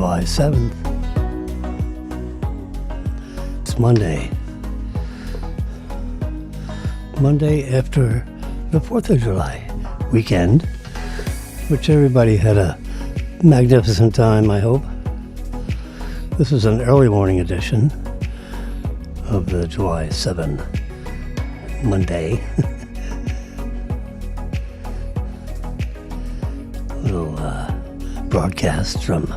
July 7th. It's Monday. Monday after the 4th of July weekend, which everybody had a magnificent time, I hope. This is an early morning edition of the July 7 Monday. Little broadcast from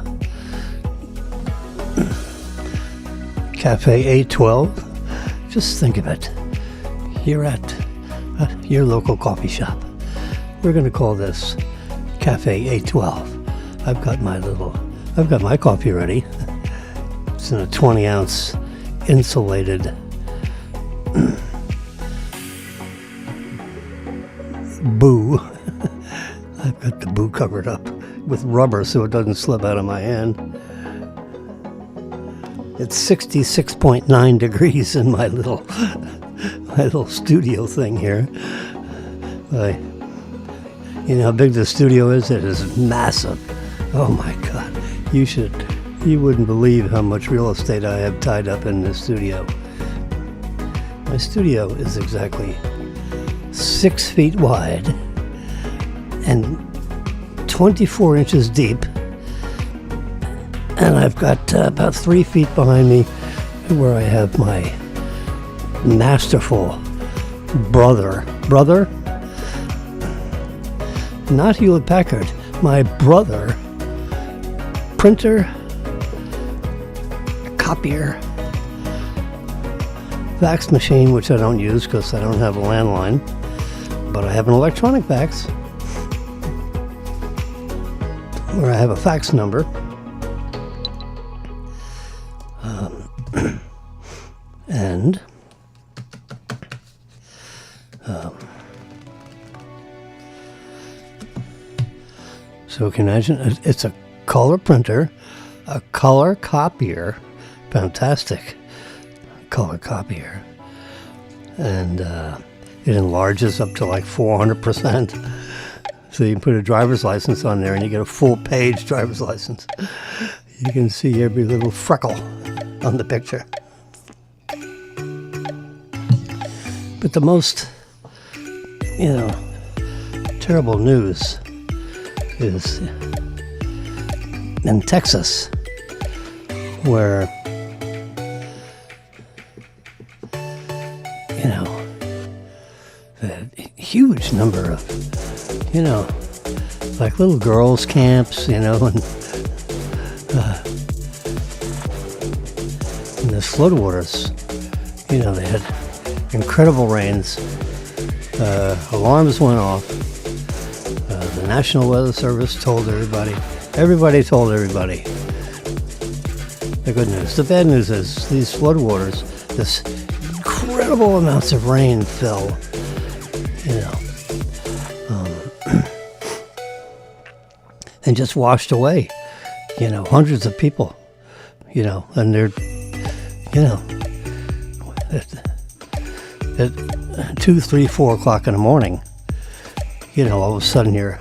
Cafe 812. Just think of it. You're at your local coffee shop. We're going to call this Cafe 812. I've got my coffee ready. It's in a 20-ounce insulated boo. I've got the boo covered up with rubber so it doesn't slip out of my hand. It's 66.9 degrees in my little studio thing here. You know how big the studio is? It is massive. Oh my God. You wouldn't believe how much real estate I have tied up in this studio. My studio is exactly 6 feet wide and 24 inches deep. And I've got about 3 feet behind me where I have my masterful brother, not Hewlett Packard, my brother, printer, copier, fax machine, which I don't use because I don't have a landline, but I have an electronic fax where I have a fax number. And so you can imagine it's a color printer, a color copier, fantastic color copier, and it enlarges up to like 400%. So you can put a driver's license on there and you get a full page driver's license. You can see every little freckle on the picture. But the most, terrible news is in Texas, where, a huge number of, like little girls' camps, and the floodwaters, they had incredible rains. Alarms went off. The National Weather Service told everybody. Everybody told everybody. The good news. The bad news is these floodwaters, this incredible amounts of rain fell, and just washed away, hundreds of people, and they're, at 2, 3, 4 o'clock in the morning, all of a sudden your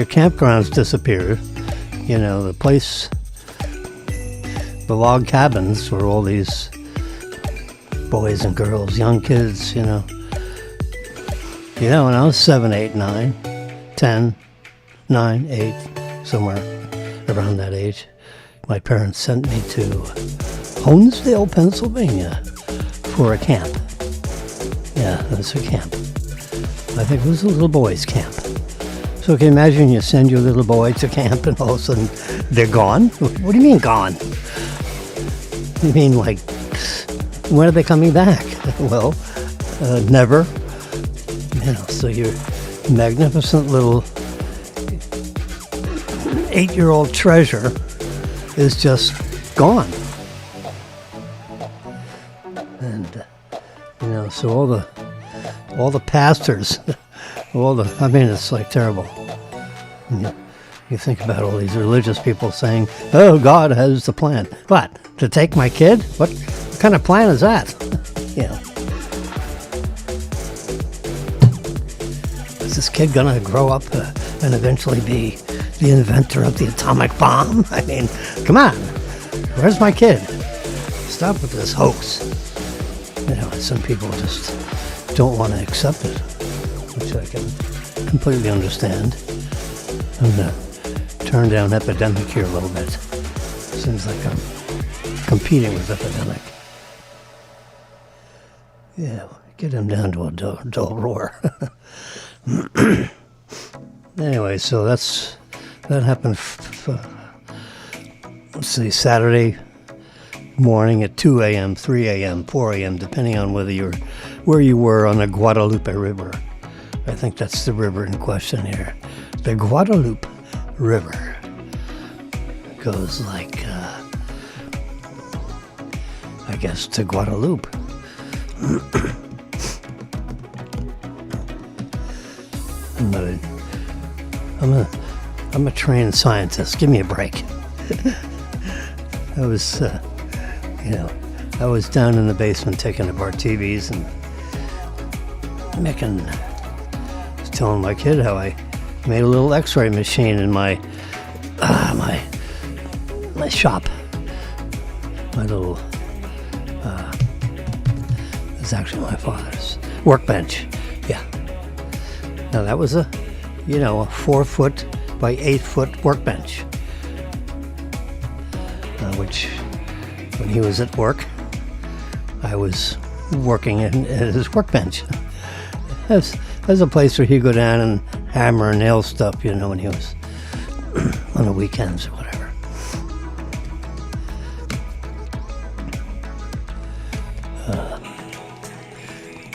campgrounds disappear. The place, the log cabins where all these boys and girls, young kids, when I was 7, 8, 9, 10, 9, 8, somewhere around that age, my parents sent me to Honesdale, Pennsylvania for a camp. Yeah, that's a camp. I think it was a little boys' camp. So can you imagine you send your little boy to camp and all of a sudden they're gone? What do you mean gone? You mean like, when are they coming back? Well, never. So your magnificent little 8-year-old treasure is just gone. And, so all the pastors, it's like terrible. You think about all these religious people saying, oh, God has the plan. What? To take my kid? What kind of plan is that? Is this kid going to grow up and eventually be the inventor of the atomic bomb? I mean, come on. Where's my kid? Stop with this hoax. You know, some people just don't want to accept it, which I can completely understand. I'm going to turn down epidemic here a little bit. Seems like I'm competing with epidemic. Yeah, get him down to a dull roar. Anyway, so that happened, let's see, Saturday morning at 2 a.m., 3 a.m., 4 a.m., depending on where you were on the Guadalupe River. I think that's the river in question here. The Guadalupe River goes like, I guess, to Guadalupe. I'm a trained scientist. Give me a break. I was down in the basement taking apart TVs and was telling my kid how I made a little X-ray machine in my shop. My little, it's actually my father's workbench. Yeah. Now that was a 4-foot by 8-foot workbench, which when he was at work, I was working at his workbench. There's a place where he'd go down and hammer and nail stuff, when he was on the weekends or whatever.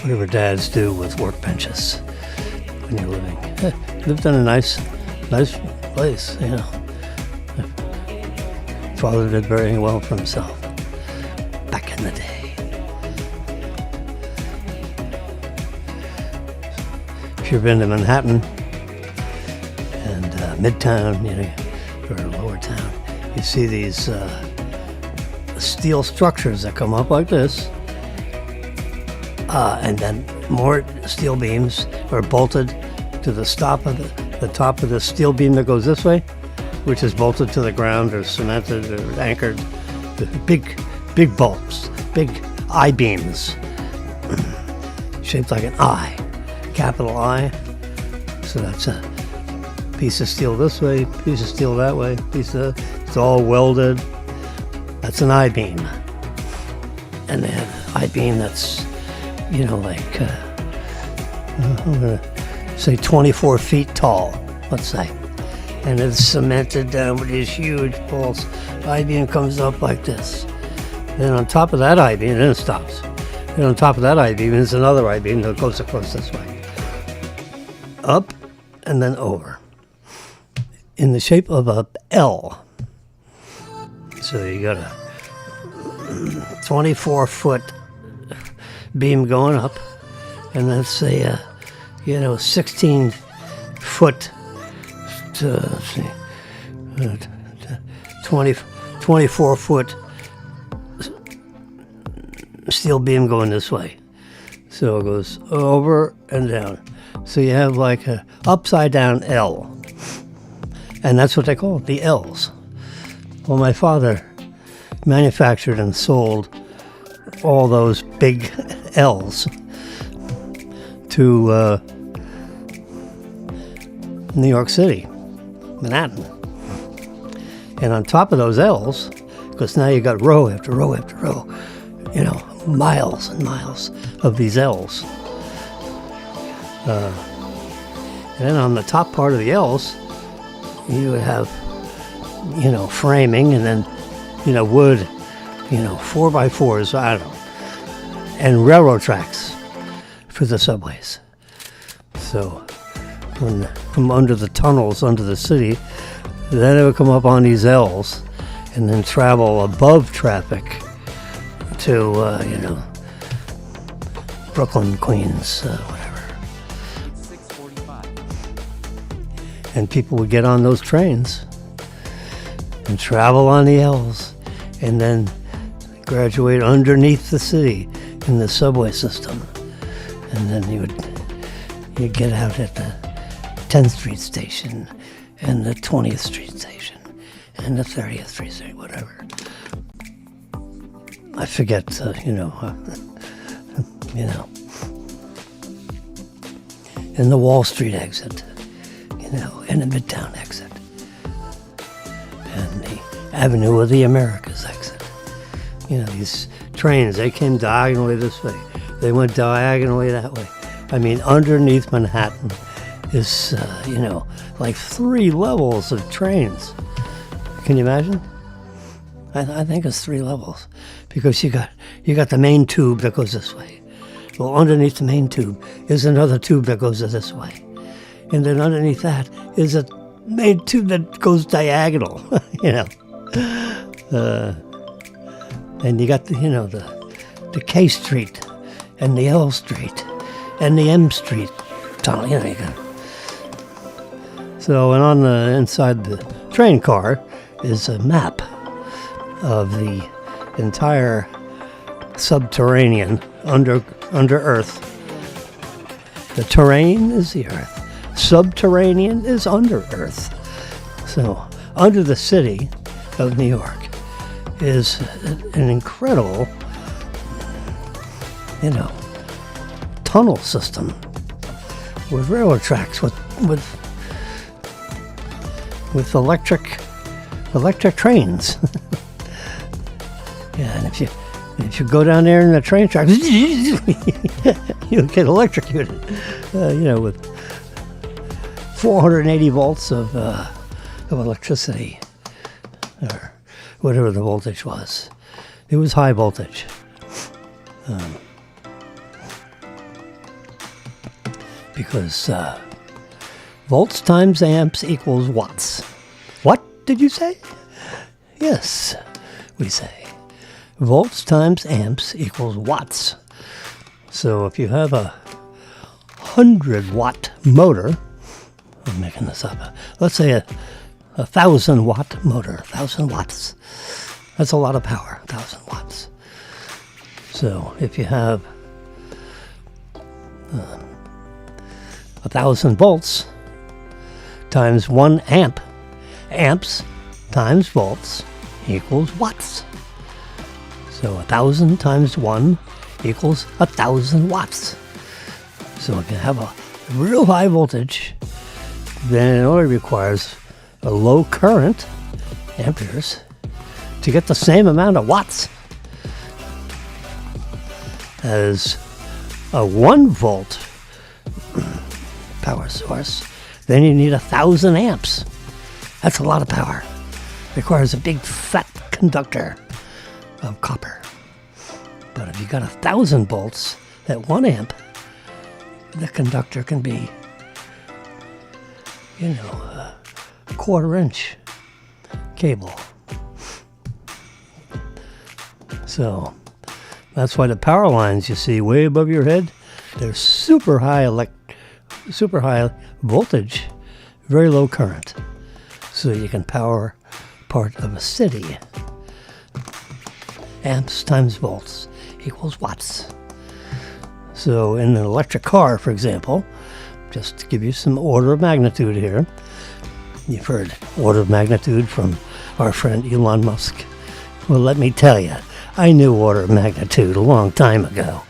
Whatever dads do with workbenches when you're living. Lived in a nice place, Father did very well for himself back in the day. If you've been to Manhattan and Midtown, or Lower Town, you see these steel structures that come up like this, and then more steel beams are bolted to the top of the steel beam that goes this way, which is bolted to the ground or cemented or anchored. The big bolts, big I-beams, shaped like an I, capital I. So that's a piece of steel this way, piece of steel that way, it's all welded. That's an I-beam. And they have an I-beam that's, I'm gonna say 24 feet tall, let's say. And it's cemented down with these huge bolts. I-beam comes up like this. Then on top of that I-beam, then it stops. Then on top of that I-beam is another I-beam that goes across this way. Up and then over. In the shape of a L. So you got a 24-foot beam going up, and let's say 16-foot to 24-foot steel beam going this way. So it goes over and down. So you have like a upside down L, and that's what they call it, the L's. Well, my father manufactured and sold all those big L's to New York City, Manhattan. And on top of those L's, because now you got row after row after row, miles and miles of these L's. And then on the top part of the L's, you would have, framing, and then, wood, 4x4s, I don't know, and railroad tracks for the subways. So from under the tunnels under the city, then it would come up on these L's and then travel above traffic to, Brooklyn, Queens, whatever. 6:45. And people would get on those trains and travel on the L's and then graduate underneath the city in the subway system. And then you'd get out at the 10th Street station and the 20th Street station and the 30th Street station, whatever. I forget, and the Wall Street exit, and the Midtown exit, and the Avenue of the Americas exit. These trains, they came diagonally this way. They went diagonally that way. I mean, underneath Manhattan is, like 3 levels of trains. Can you imagine? I think it's 3 levels, because you got the main tube that goes this way. Well, underneath the main tube is another tube that goes this way, and then underneath that is a main tube that goes diagonal. And you got the K Street and the L Street and the M Street tunnel. You got. So, and on the inside the train car is a map of the entire subterranean under earth. The terrain is the earth. Subterranean is under earth. So, under the city of New York is an incredible, tunnel system with railroad tracks with electric trains. Yeah, and if you go down there in the train tracks, you'll get electrocuted. With 480 volts of electricity, or whatever the voltage was. It was high voltage. Because volts times amps equals watts. What did you say? Yes, we say. Volts times amps equals watts. So if you have a 100-watt motor, I'm making this up, let's say a 1,000-watt motor, 1,000 watts. That's a lot of power, 1,000 watts. So if you have 1,000 volts times 1 amp, amps times volts equals watts. So 1,000 times 1 equals 1,000 watts. So if you have a real high voltage, then it only requires a low current, amperes, to get the same amount of watts as a 1 volt power source. Then you need 1,000 amps. That's a lot of power. Requires a big fat conductor of copper. But if you got 1,000 volts at 1 amp, the conductor can be, a 1/4-inch cable. So that's why the power lines you see way above your head, they're super high voltage, very low current. So you can power part of a city. Amps times volts equals watts. So in an electric car, for example, just to give you some order of magnitude here, you've heard order of magnitude from our friend Elon Musk. Well, let me tell you, I knew order of magnitude a long time ago.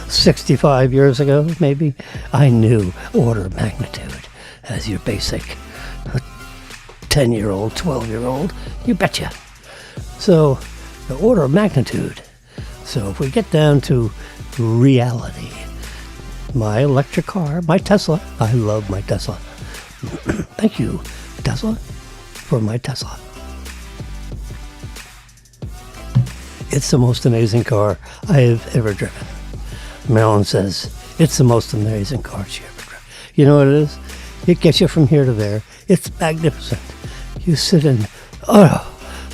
65 years ago, maybe. I knew order of magnitude as your basic 10-year-old, 12-year-old. You betcha. So, the order of magnitude. So, if we get down to reality, my electric car, my Tesla, I love my Tesla. Thank you, Tesla, for my Tesla. It's the most amazing car I have ever driven. Marilyn says, it's the most amazing car she ever driven. You know what it is? It gets you from here to there. It's magnificent. You sit in,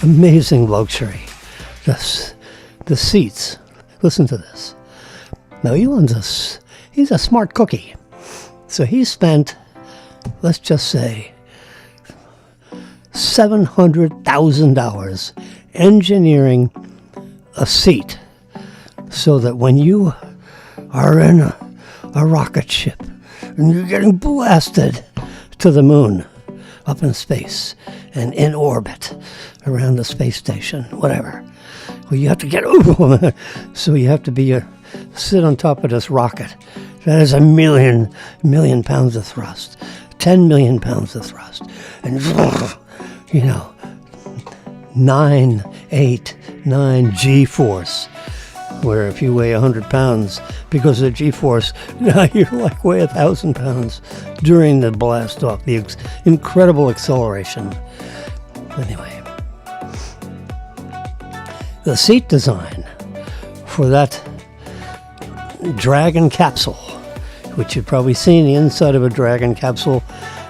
amazing luxury. The seats. Listen to this. Now, he's a smart cookie. So he spent, let's just say, $700,000 engineering a seat so that when you are in a rocket ship and you're getting blasted to the moon, up in space, and in orbit, around the space station, whatever. Well, you have to get over, so you have to sit on top of this rocket. That is a million pounds of thrust, 10 million pounds of thrust, and 9 G-force, where if you weigh 100 pounds, because of the G-force, you're like weigh 1,000 pounds during the blast off, the incredible acceleration. Anyway, the seat design for that Dragon capsule, which you've probably seen the inside of a Dragon capsule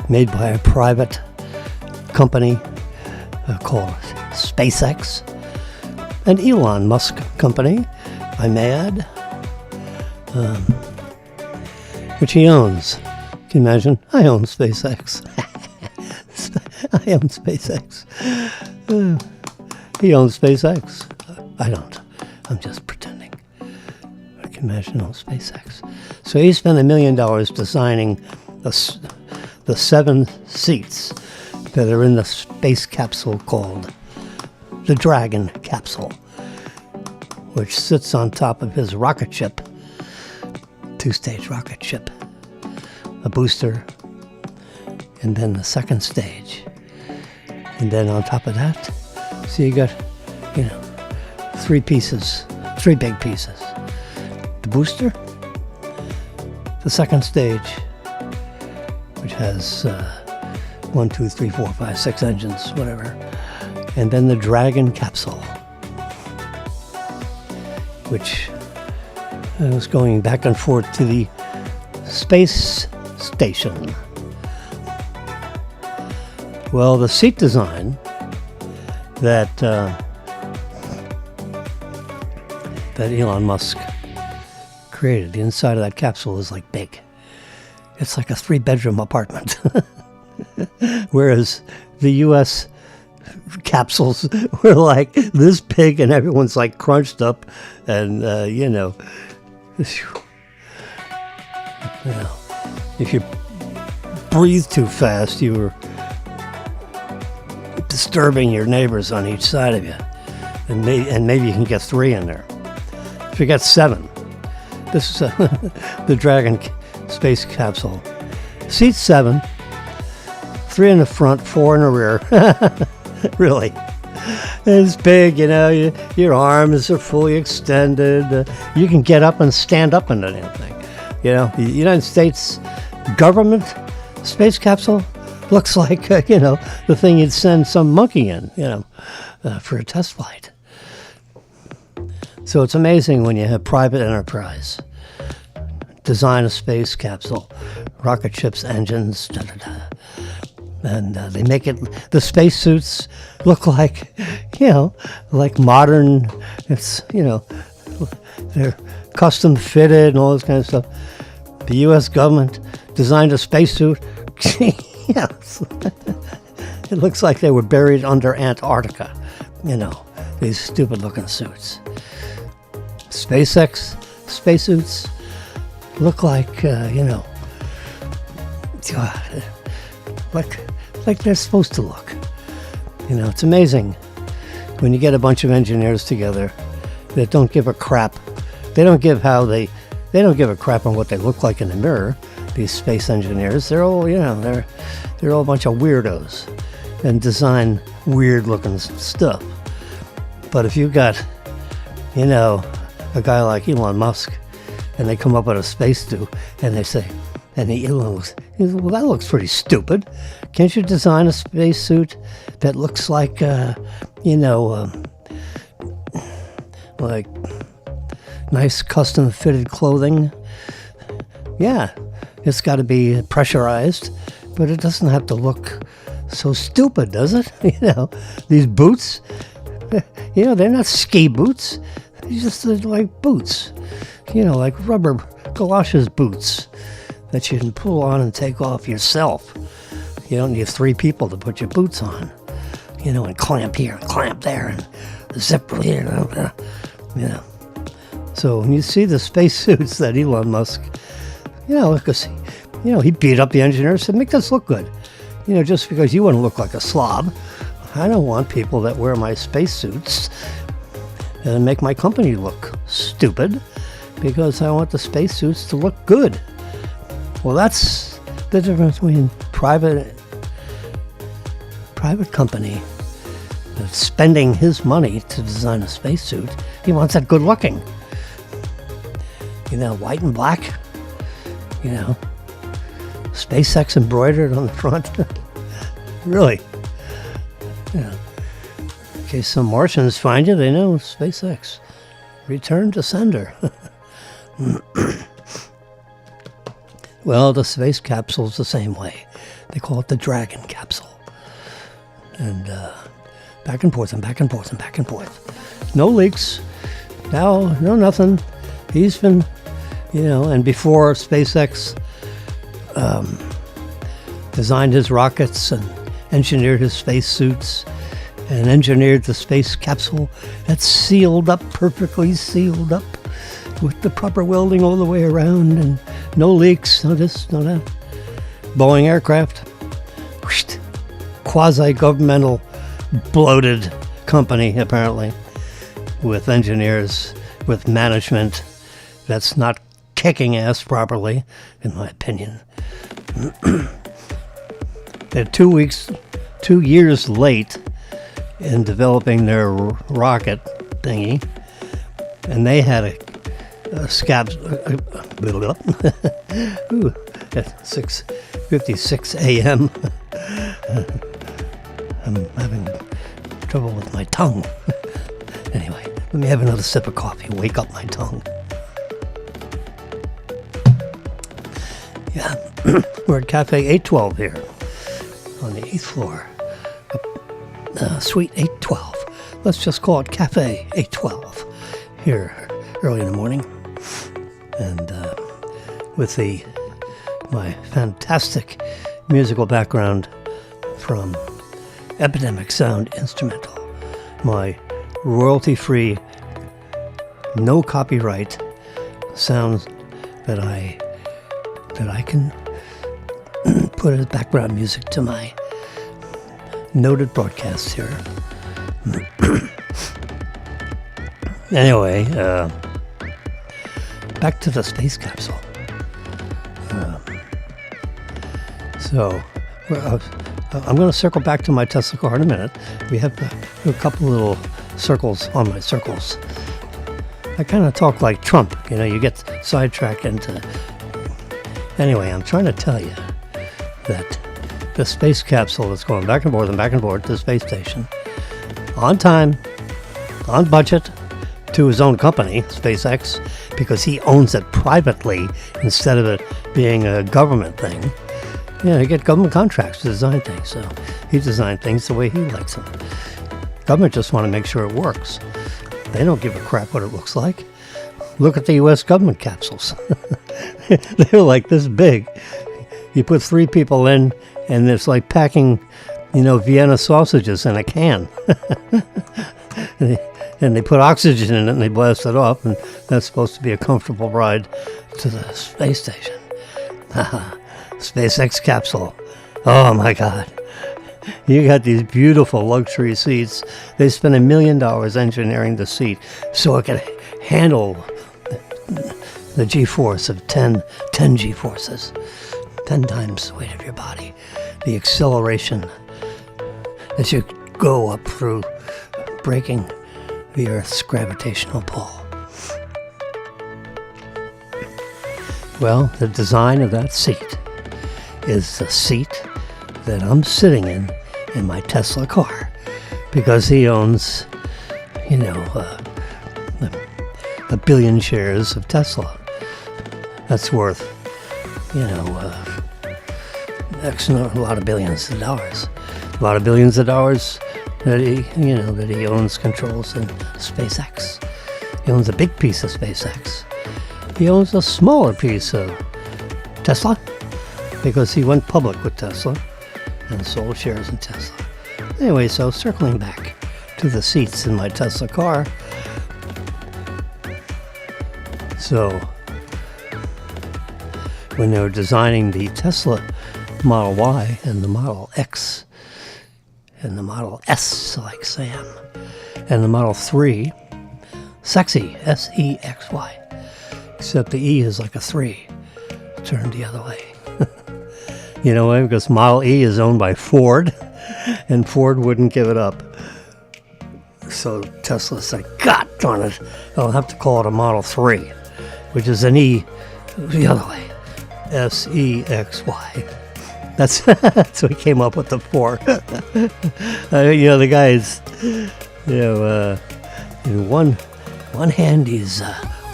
made by a private company called SpaceX, an Elon Musk company, I may add, which he owns. Can you imagine? I own SpaceX. I own SpaceX. He owns SpaceX. I don't. I'm just pretending. I can imagine on SpaceX. So he spent $1 million designing the 7 seats that are in the space capsule called the Dragon capsule, which sits on top of his rocket ship, 2-stage rocket ship, a booster, and then the second stage. And then on top of that, so you got, 3 big pieces. The booster, the second stage, which has 1, 2, 3, 4, 5, 6 engines, whatever. And then the Dragon capsule, which was going back and forth to the space station. Well, the seat design that Elon Musk created, the inside of that capsule is like big. It's like a 3-bedroom apartment. Whereas the U.S. capsules were like this big and everyone's like crunched up and, if you breathe too fast, you were disturbing your neighbors on each side of you. And maybe you can get 3 in there. If you got 7, this is the Dragon space capsule. Seat 7, 3 in the front, 4 in the rear. Really. It's big, your arms are fully extended. You can get up and stand up in the damn thing. The United States government space capsule looks like, the thing you'd send some monkey in, for a test flight. So it's amazing when you have private enterprise design a space capsule, rocket ships, engines, and they make the spacesuits look like, like modern. It's, they're custom fitted and all this kind of stuff. The U.S. government designed a spacesuit. Yes. It looks like they were buried under Antarctica. These stupid looking suits. SpaceX spacesuits look like, like they're supposed to look. It's amazing when you get a bunch of engineers together that don't give a crap. They don't give a crap on what they look like in the mirror. These space engineers, they're all, they're all a bunch of weirdos and design weird looking stuff. But if you've got, a guy like Elon Musk, and they come up with a spacesuit, and they say, and Elon looks, he says, well, that looks pretty stupid. Can't you design a spacesuit that looks like, like nice custom fitted clothing? Yeah, it's got to be pressurized, but it doesn't have to look so stupid, does it? These boots, they're not ski boots. They're just like boots, like rubber galoshes boots that you can pull on and take off yourself. You don't need 3 people to put your boots on, and clamp here and clamp there and zip here, So when you see the spacesuits that Elon Musk, because He beat up the engineers, said, make this look good. Just because you want to look like a slob, I don't want people that wear my spacesuits and make my company look stupid, because I want the spacesuits to look good. Well, that's the difference between private company that's spending his money to design a spacesuit. He wants that good looking. White and black. SpaceX embroidered on the front. Really. In case some Martians find you, they know SpaceX. Return to sender. Well, the space capsule's the same way. They call it the Dragon capsule. And back and forth and back and forth and back and forth. No leaks. No nothing. He's been, and before SpaceX designed his rockets and engineered his spacesuits and engineered the space capsule that's sealed up, perfectly sealed up, with the proper welding all the way around, and no leaks, no this, no that. Boeing aircraft, quasi-governmental, bloated company, apparently, with engineers, with management that's not kicking ass properly, in my opinion. They're 2 years late in developing their rocket thingy, and they had a scab at 6:56 a.m. I'm having trouble with my tongue. Anyway, let me have another sip of coffee, wake up my tongue. Yeah, we're at Cafe 812 here on the 8th floor. Suite 812. Let's just call it Cafe 812 here early in the morning. And with my fantastic musical background from Epidemic Sound Instrumental, my royalty-free, no copyright sounds that I can put as background music to my noted broadcasts here. Anyway, back to the space capsule. I'm going to circle back to my Tesla car in a minute. We have a couple little circles on my circles. I kind of talk like Trump, you get sidetracked into... Anyway, I'm trying to tell you that the space capsule is going back and forth to the space station, on time, on budget, to his own company, SpaceX, because he owns it privately instead of it being a government thing. You get government contracts to design things, so he designed things the way he likes them. Government just want to make sure it works. They don't give a crap what it looks like. Look at the U.S. government capsules. They're like this big. You put 3 people in, and it's like packing, Vienna sausages in a can. And they put oxygen in it, and they blast it off, and that's supposed to be a comfortable ride to the space station. SpaceX capsule. Oh, my God. You got these beautiful luxury seats. They spent $1 million engineering the seat so it could handle the G-force of 10 G-forces, 10 times the weight of your body. The acceleration as you go up through breaking the Earth's gravitational pull. Well, the design of that seat is the seat that I'm sitting in my Tesla car, because he owns, a billion shares of Tesla. That's worth, a lot of billions of dollars. A lot of billions of dollars that he owns, controls in SpaceX. He owns a big piece of SpaceX. He owns a smaller piece of Tesla, because he went public with Tesla and sold shares in Tesla. Anyway, so circling back to the seats in my Tesla car. So, when they were designing the Tesla Model Y and the Model X and the Model S, like Sam, and the Model 3, sexy, S-E-X-Y, except the E is like a 3, turned the other way. You know why? Because Model E is owned by Ford, and Ford wouldn't give it up. So Tesla's like, God darn it, I'll have to call it a Model 3, which is an E the other way, S-E-X-Y. That's so he came up with the 4. The guy's, in one hand he's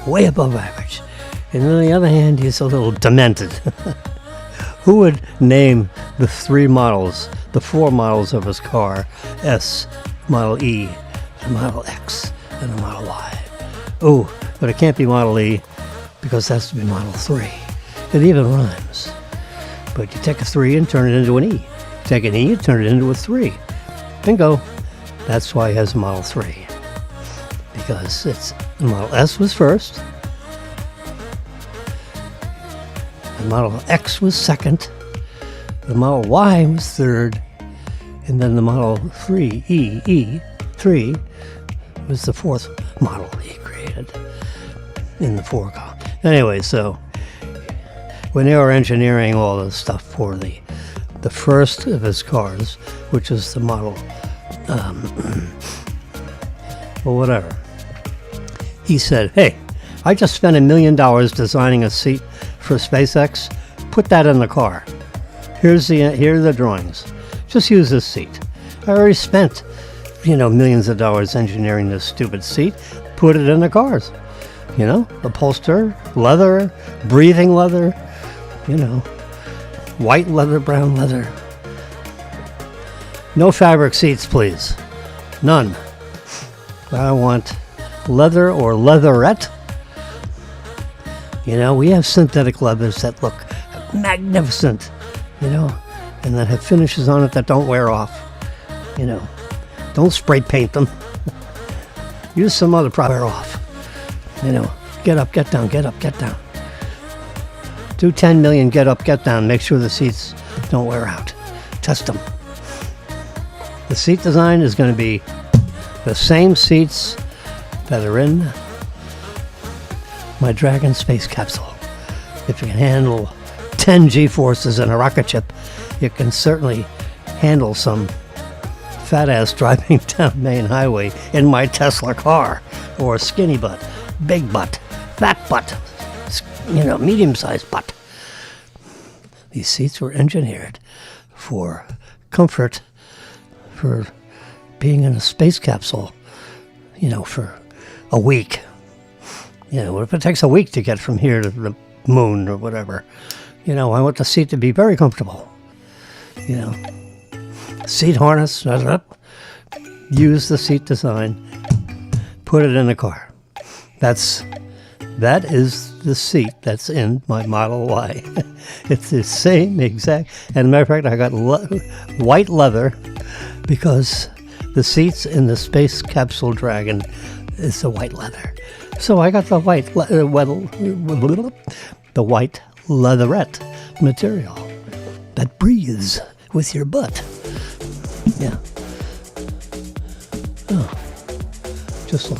way above average, and on the other hand he's a little demented. Who would name the 4 models of his car, S, Model E, the Model X, and the Model Y? Oh, but it can't be Model E, because it has to be Model 3. It even rhymes. But you take a 3 and turn it into an E. You take an E and turn it into a 3. Bingo. That's why he has a Model 3. Because the Model S was first. The Model X was second. The Model Y was third. And then the Model 3, E3, was the 4th model he created in the 4 column. Anyway, so when they were engineering all the stuff for the first of his cars, which is the Model, well, whatever, he said, hey, I just spent $1 million designing a seat for SpaceX. Put that in the car. Here are the drawings. Just use this seat. I already spent, millions of dollars engineering this stupid seat. Put it in the cars. Upholster, leather, breathing leather, white leather, brown leather. No fabric seats, please. None. I want leather or leatherette. We have synthetic leathers that look magnificent, and that have finishes on it that don't wear off. Don't spray paint them. Use some other product wear off. Get up, get down, get up, get down. Do 10 million get up, get down. Make sure the seats don't wear out. Test them. The seat design is going to be the same seats that are in my Dragon space capsule. If you can handle 10 G-forces in a rocket ship, you can certainly handle some fat ass driving down Main Highway in my Tesla car, or skinny butt, big butt, fat butt, medium-sized butt. These seats were engineered for comfort, for being in a space capsule, for a week. If it takes a week to get from here to the moon or whatever, I want the seat to be very comfortable. Seat harness, use the seat design, put it in the car. That is the seat that's in my Model Y. It's the same exact, and as a matter of fact, I got white leather because the seats in the Space Capsule Dragon is the white leather. So I got the white leatherette material that breathes with your butt. Yeah. Oh, just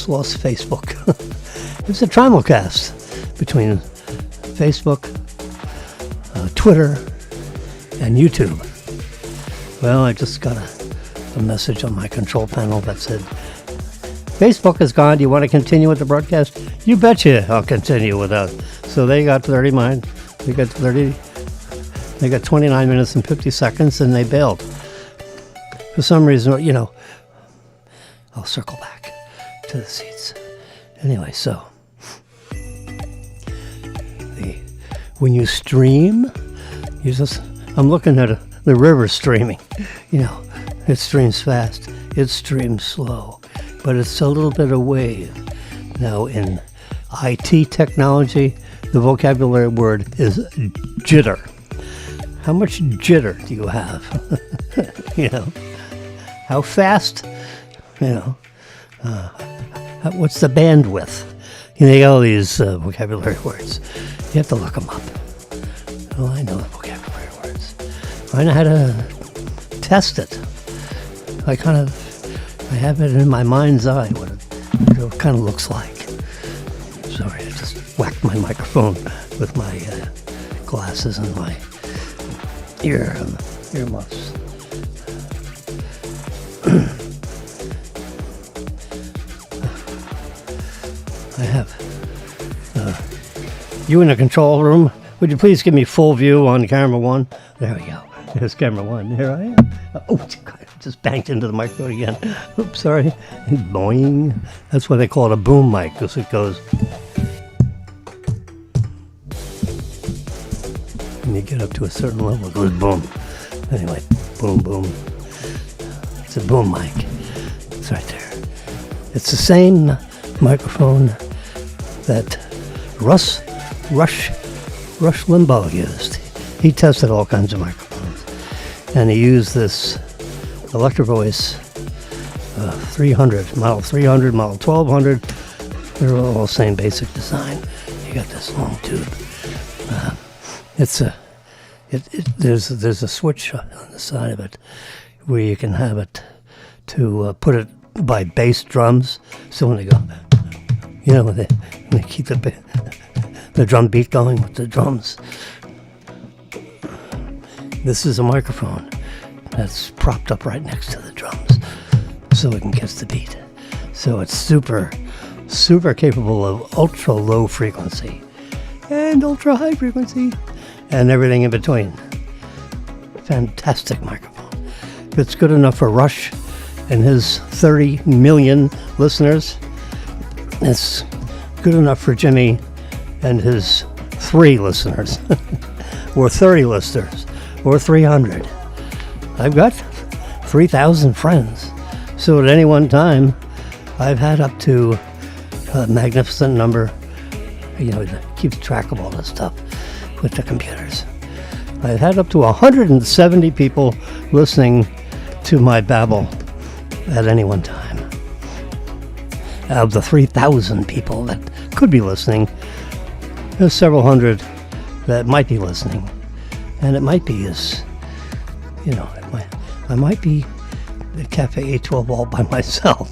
lost Facebook. It's a Simulcast between Facebook, Twitter, and YouTube. Well, I just got a message on my control panel that said, Facebook is gone. Do you want to continue with the broadcast? You betcha I'll continue with that. So they got 30 mine. We got 30. They got 29 minutes and 50 seconds, and they bailed. For some reason, I'll circle back to the seats. Anyway, so when you stream, I'm looking at the river streaming. It streams fast. It streams slow. But it's a little bit of wave. Now, in IT technology, the vocabulary word is jitter. How much jitter do you have? How fast? What's the bandwidth? You got all these vocabulary words. You have to look them up. Oh, I know the vocabulary words. I know how to test it. I have it in my mind's eye what it kind of looks like. Sorry, I just whacked my microphone with my glasses and my earmuffs. I have. You in the control room, would you please give me full view on camera 1? There we go. There's camera 1. Here I am. Oh, God, I just banged into the microphone again. Oops, sorry. Boing. That's why they call it a boom mic, because it goes. When you get up to a certain level, it goes boom. Anyway, boom, boom. It's a boom mic. It's right there. It's the same microphone that Rush Limbaugh used. He tested all kinds of microphones, and he used this Electro Voice 300, Model 300, Model 1200. They're all the same basic design. You got this long tube. There's a switch on the side of it where you can have it to put it by bass drums. So when they go, when they keep the drum beat going with the drums. This is a microphone that's propped up right next to the drums so it can catch the beat. So it's super, super capable of ultra low frequency and ultra high frequency and everything in between. Fantastic microphone. If it's good enough for Rush and his 30 million listeners, it's good enough for Jimmy and his 3 listeners, or 30 listeners, or 300. I've got 3,000 friends. So at any one time, I've had up to a magnificent number, to keep track of all this stuff with the computers. I've had up to 170 people listening to my babble at any one time. Out of the 3,000 people that could be listening, there's several hundred that might be listening. And it might be I might be at Cafe 812 all by myself.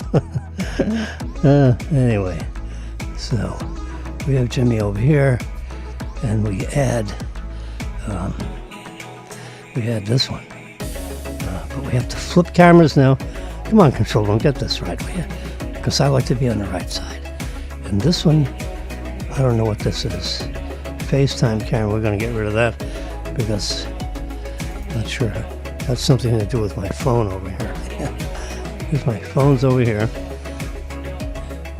Anyway, so we have Jimmy over here, and we add this one. But we have to flip cameras now. Come on, control room, get this right, will you? Because I like to be on the right side. And this one, I don't know what this is. FaceTime camera, we're going to get rid of that because I'm not sure. That's something to do with my phone over here. Here's my phone's over here.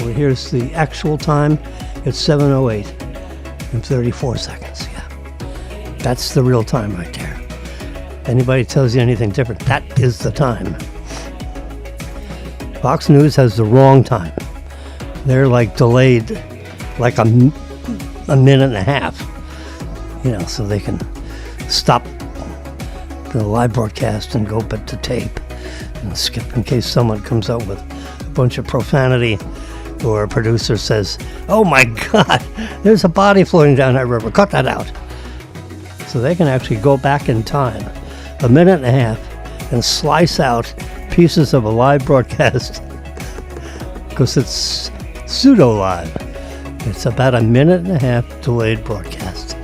Well, here's the actual time. It's 7:08 and 34 seconds. Yeah, that's the real time right there. Anybody tells you anything different, that is the time. Fox News has the wrong time. They're like delayed like a minute and a half, so they can stop the live broadcast and go back to tape and skip in case someone comes up with a bunch of profanity or a producer says, "Oh my God, there's a body floating down that river, cut that out." So they can actually go back in time a minute and a half and slice out pieces of a live broadcast because it's pseudo live. It's about a minute and a half delayed broadcast.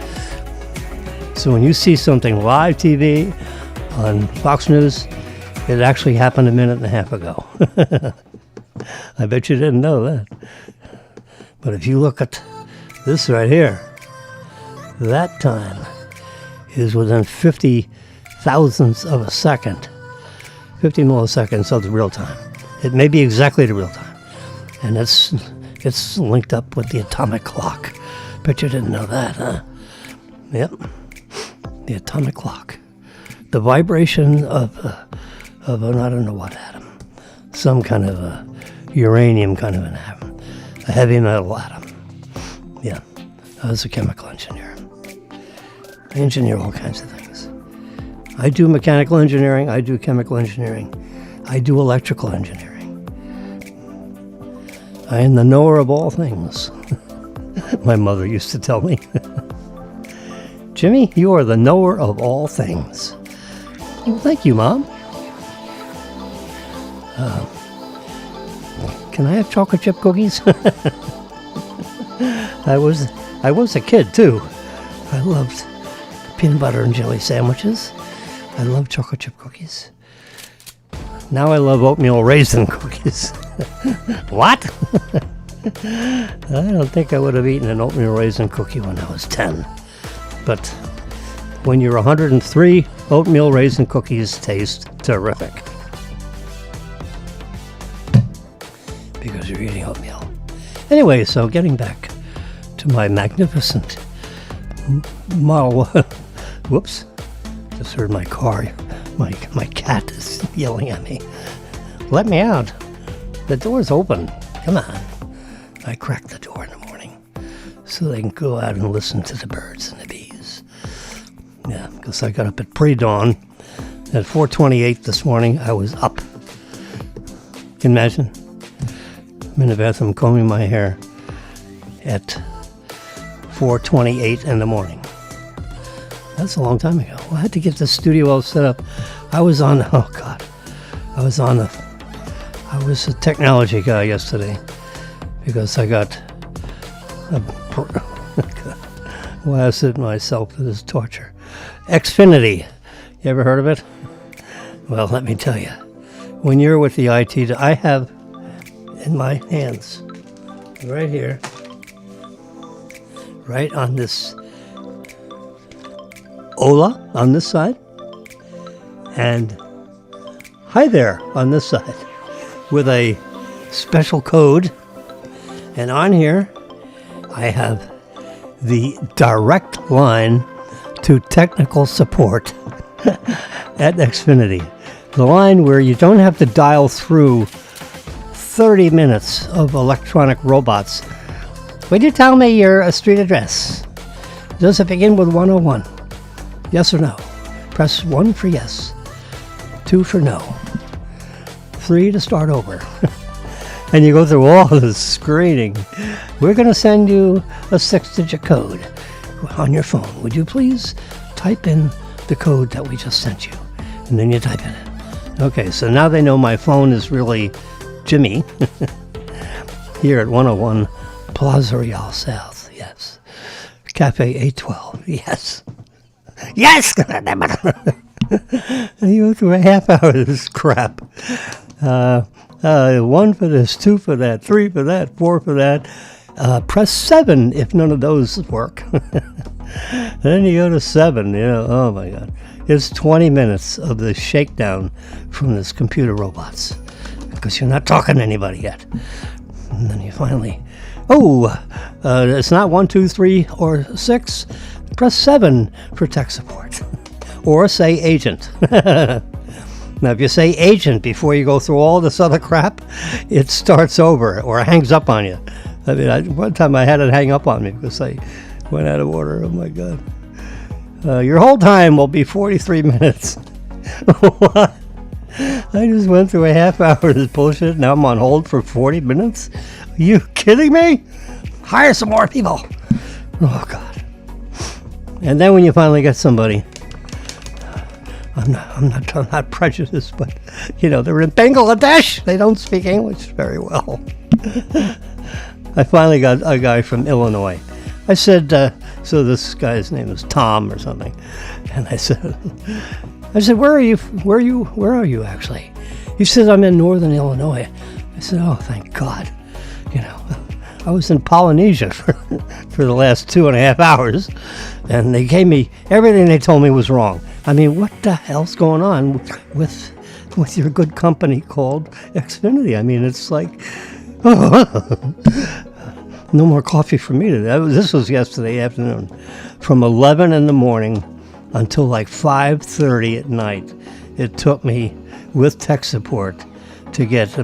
So when you see something live TV on Fox News, it actually happened a minute and a half ago. I bet you didn't know that. But if you look at this right here, that time is within 50 thousandths of a second, 50 milliseconds of the real time. It may be exactly the real time. And it's linked up with the atomic clock. Bet you didn't know that, huh? Yep. The atomic clock. The vibration of an I don't know what atom. Some kind of a uranium kind of an atom. A heavy metal atom. Yeah. I was a chemical engineer. I engineer all kinds of things. I do mechanical engineering. I do chemical engineering. I do electrical engineering. I am the knower of all things. My mother used to tell me. Jimmy, you are the knower of all things. Well, thank you, Mom. Can I have chocolate chip cookies? I was a kid too. I loved peanut butter and jelly sandwiches. I love chocolate chip cookies. Now I love oatmeal raisin cookies. What? I don't think I would have eaten an oatmeal raisin cookie when I was 10. But when you're 103, oatmeal raisin cookies taste terrific. Because you're eating oatmeal. Anyway, so getting back to my magnificent model. Whoops. Just heard my car. My cat is yelling at me. Let me out. The door's open. Come on. I crack the door in the morning so they can go out and listen to the birds and the bees. Yeah, because I got up at pre-dawn. At 4:28 this morning, I was up. Can you imagine? I'm in the bathroom combing my hair at 4:28 in the morning. That's a long time ago. Well, I had to get the studio all set up. I was a technology guy yesterday because I got why I said myself, this is torture. Xfinity. You ever heard of it? Well, let me tell you. When you're with the IT, I have in my hands, right here, right on this Ola on this side, and Hi There on this side, with a special code. And on here, I have the direct line to technical support at Xfinity. The line where you don't have to dial through 30 minutes of electronic robots. Would you tell me your street address? Does it begin with 101? Yes or no? Press 1 for yes, 2 for no, 3 to start over. And you go through all this screening. We're going to send you a 6-digit code on your phone. Would you please type in the code that we just sent you? And then you type in it. Okay, so now they know my phone is really Jimmy. Here at 101 Plaza Real South, yes. Cafe 812, yes. Yes! And you go through a half hour of this crap. 1 for this, 2 for that, 3 for that, 4 for that. Press 7 if none of those work. Then you go to 7, oh my God. It's 20 minutes of the shakedown from this computer robots because you're not talking to anybody yet. And then you finally, it's not 1, 2, 3, or 6. Press 7 for tech support. Or say agent. Now, if you say agent before you go through all this other crap, it starts over or hangs up on you. I mean, one time I had it hang up on me because I went out of order. Oh, my God. Your whole time will be 43 minutes. What? I just went through a half hour of this bullshit. Now I'm on hold for 40 minutes? Are you kidding me? Hire some more people. Oh, God. And then when you finally get somebody, I'm not prejudiced, but, they're in Bangladesh. They don't speak English very well. I finally got a guy from Illinois. I said, so this guy's name is Tom or something. And I said, where are you actually? He says, I'm in northern Illinois. I said, oh, thank God. I was in Polynesia for the last 2.5 hours, and they gave me, everything they told me was wrong. I mean, what the hell's going on with your good company called Xfinity? I mean, it's like, no more coffee for me today. This was yesterday afternoon. From 11 in the morning until like 5:30 at night, it took me, with tech support, to get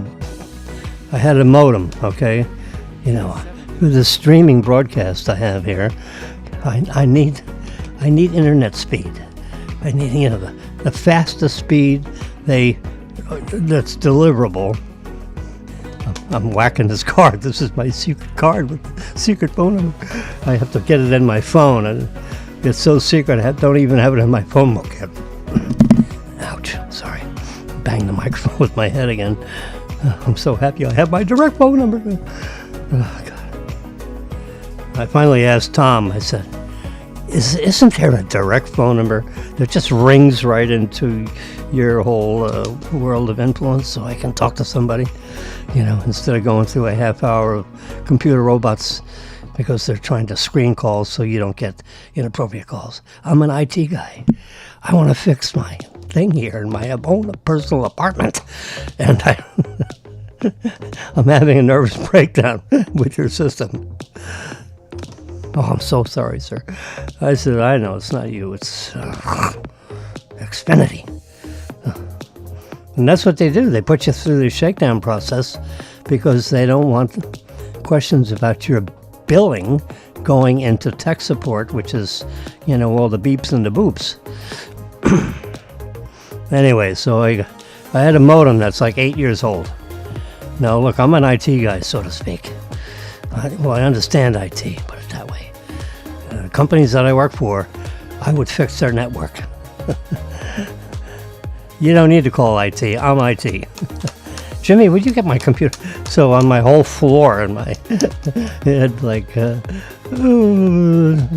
I had a modem, okay? With the streaming broadcast I have here, I need internet speed. I need, the fastest speed that's deliverable. I'm whacking this card. This is my secret card with secret phone number. I have to get it in my phone. It's so secret, I don't even have it in my phone book yet. Ouch, sorry. Banged the microphone with my head again. I'm so happy I have my direct phone number. Oh, God. I finally asked Tom, I said, isn't there a direct phone number that just rings right into your whole world of influence so I can talk to somebody? You know, instead of going through a half hour of computer robots because they're trying to screen calls so you don't get inappropriate calls. I'm an IT guy. I want to fix my thing here in my own personal apartment. And I'm having a nervous breakdown with your system. Oh, I'm so sorry, sir. I said, I know, it's not you. It's Xfinity. And that's what they do. They put you through the shakedown process because they don't want questions about your billing going into tech support, which is, all the beeps and the boops. Anyway, so I had a modem that's like 8 years old. Now, look, I'm an IT guy, so to speak. I understand IT, put it that way. Companies that I work for, I would fix their network. You don't need to call IT. I'm IT. Jimmy, would you get my computer? So on my whole floor, it had like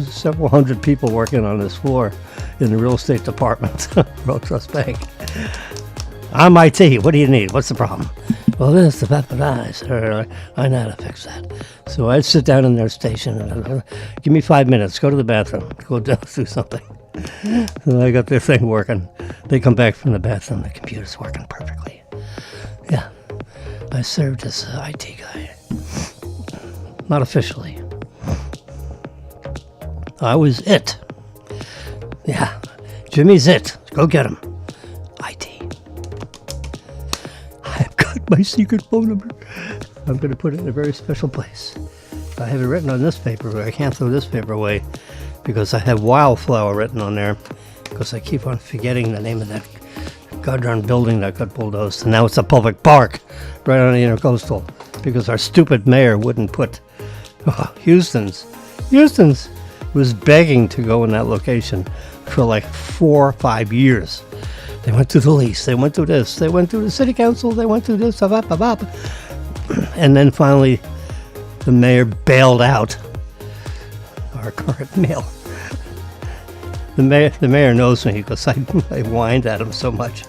several hundred people working on this floor in the real estate department, Road Trust Bank. I'm IT. What do you need? What's the problem? Well, this, I know how to fix that. So I'd sit down in their station and give me 5 minutes, go to the bathroom, go down through something. And I got their thing working. They come back from the bathroom, the computer's working perfectly. Yeah, I served as an IT guy. Not officially. I was it. Yeah, Jimmy's it. Go get him. IT. I've got my secret phone number. I'm going to put it in a very special place. I have it written on this paper, but I can't throw this paper away because I have Wildflower written on there because I keep on forgetting the name of that goddamn building that got bulldozed. And now it's a public park right on the Intercoastal because our stupid mayor wouldn't put Houston's was begging to go in that location for like 4 or 5 years. They went through the lease, they went through this, they went through the city council, they went through this, and then finally the mayor bailed out our current mayor. The mayor knows me because I whined at him so much.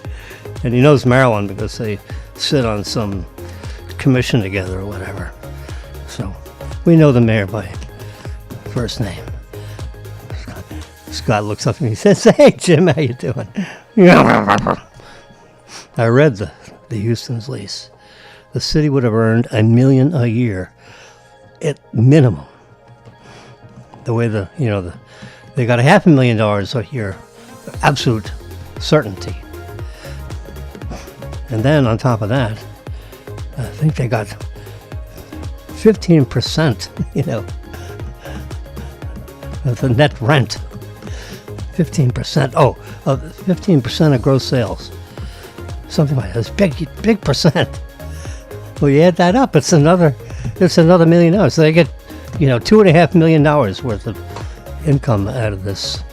And he knows Marilyn because they sit on some commission together or whatever. So we know the mayor by first name. Scott looks up at me and says, "Hey, Jim, how you doing?" I read the Houston's lease. The city would have earned $1 million a year at minimum. The way they got $500,000 a year, absolute certainty. And then on top of that, I think they got 15%, of the net rent. 15%. Oh, 15% of gross sales. Something like that. It's big percent. Well, you add that up, it's another $1 million. So they get, $2.5 million worth of income out of this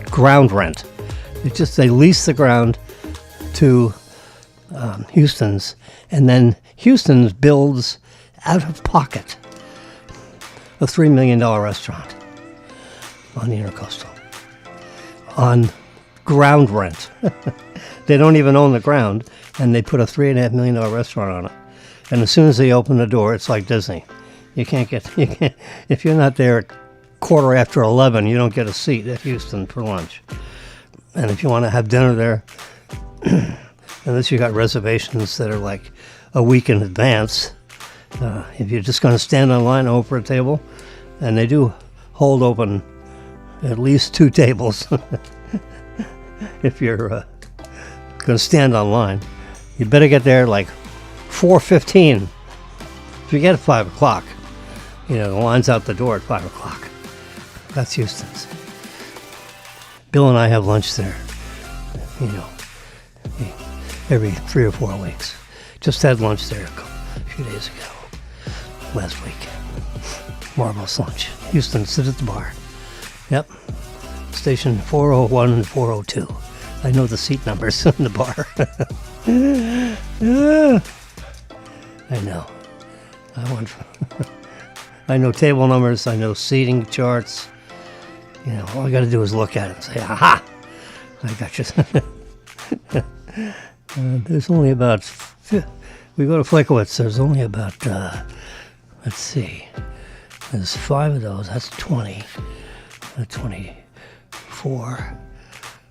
ground rent. They lease the ground to Houston's, and then Houston's builds out of pocket a $3 million restaurant on the Intercoastal on ground rent. They don't even own the ground, and they put a $3.5 million restaurant on it. And as soon as they open the door, it's like Disney. You can't if you're not there at 11:15, you don't get a seat at Houston for lunch. And if you want to have dinner there, unless you got reservations that are like a week in advance, if you're just going to stand in line over a table, and they do hold open at least 2 tables if you're going to stand on line, you better get there like 4:15. If you get at 5 o'clock, the line's out the door at 5 o'clock. That's Houston's. Bill and I have lunch there, every 3 or 4 weeks. Just had lunch there a few days ago, last week. Marvelous lunch. Houston, sit at the bar. Yep. Station 401 and 402. I know the seat numbers in the bar. I know. I know table numbers. I know seating charts. You know, all I got to do is look at it and say, aha! I got you. There's only about... We go to Flickowitz. There's only about... let's see. There's 5 of those. That's 20. 24.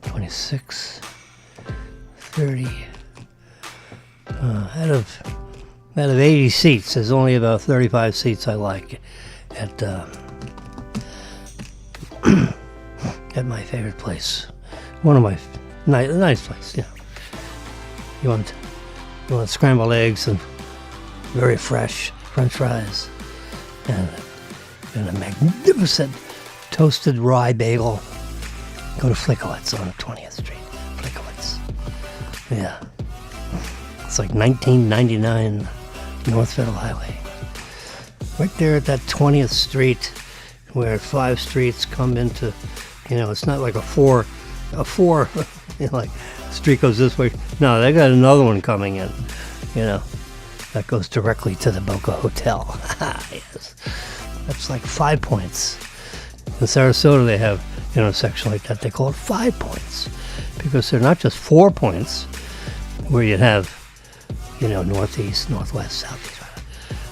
26. 30. Out of 80 seats, there's only about 35 seats I like at at my favorite place. One of my nice place. Yeah. You want scrambled eggs and very fresh French fries and a magnificent toasted rye bagel. Go to Flickowitz on 20th Street. Flickowitz. Yeah. It's like 1999 North Federal Highway. Right there at that 20th Street where 5 streets come into, it's not like a four, like street goes this way. No, they got another one coming in, that goes directly to the Boca Hotel. Yes. That's like 5 points. In Sarasota, they have an intersection like that. They call it 5 points because they're not just 4 points where you have northeast, northwest, southeast.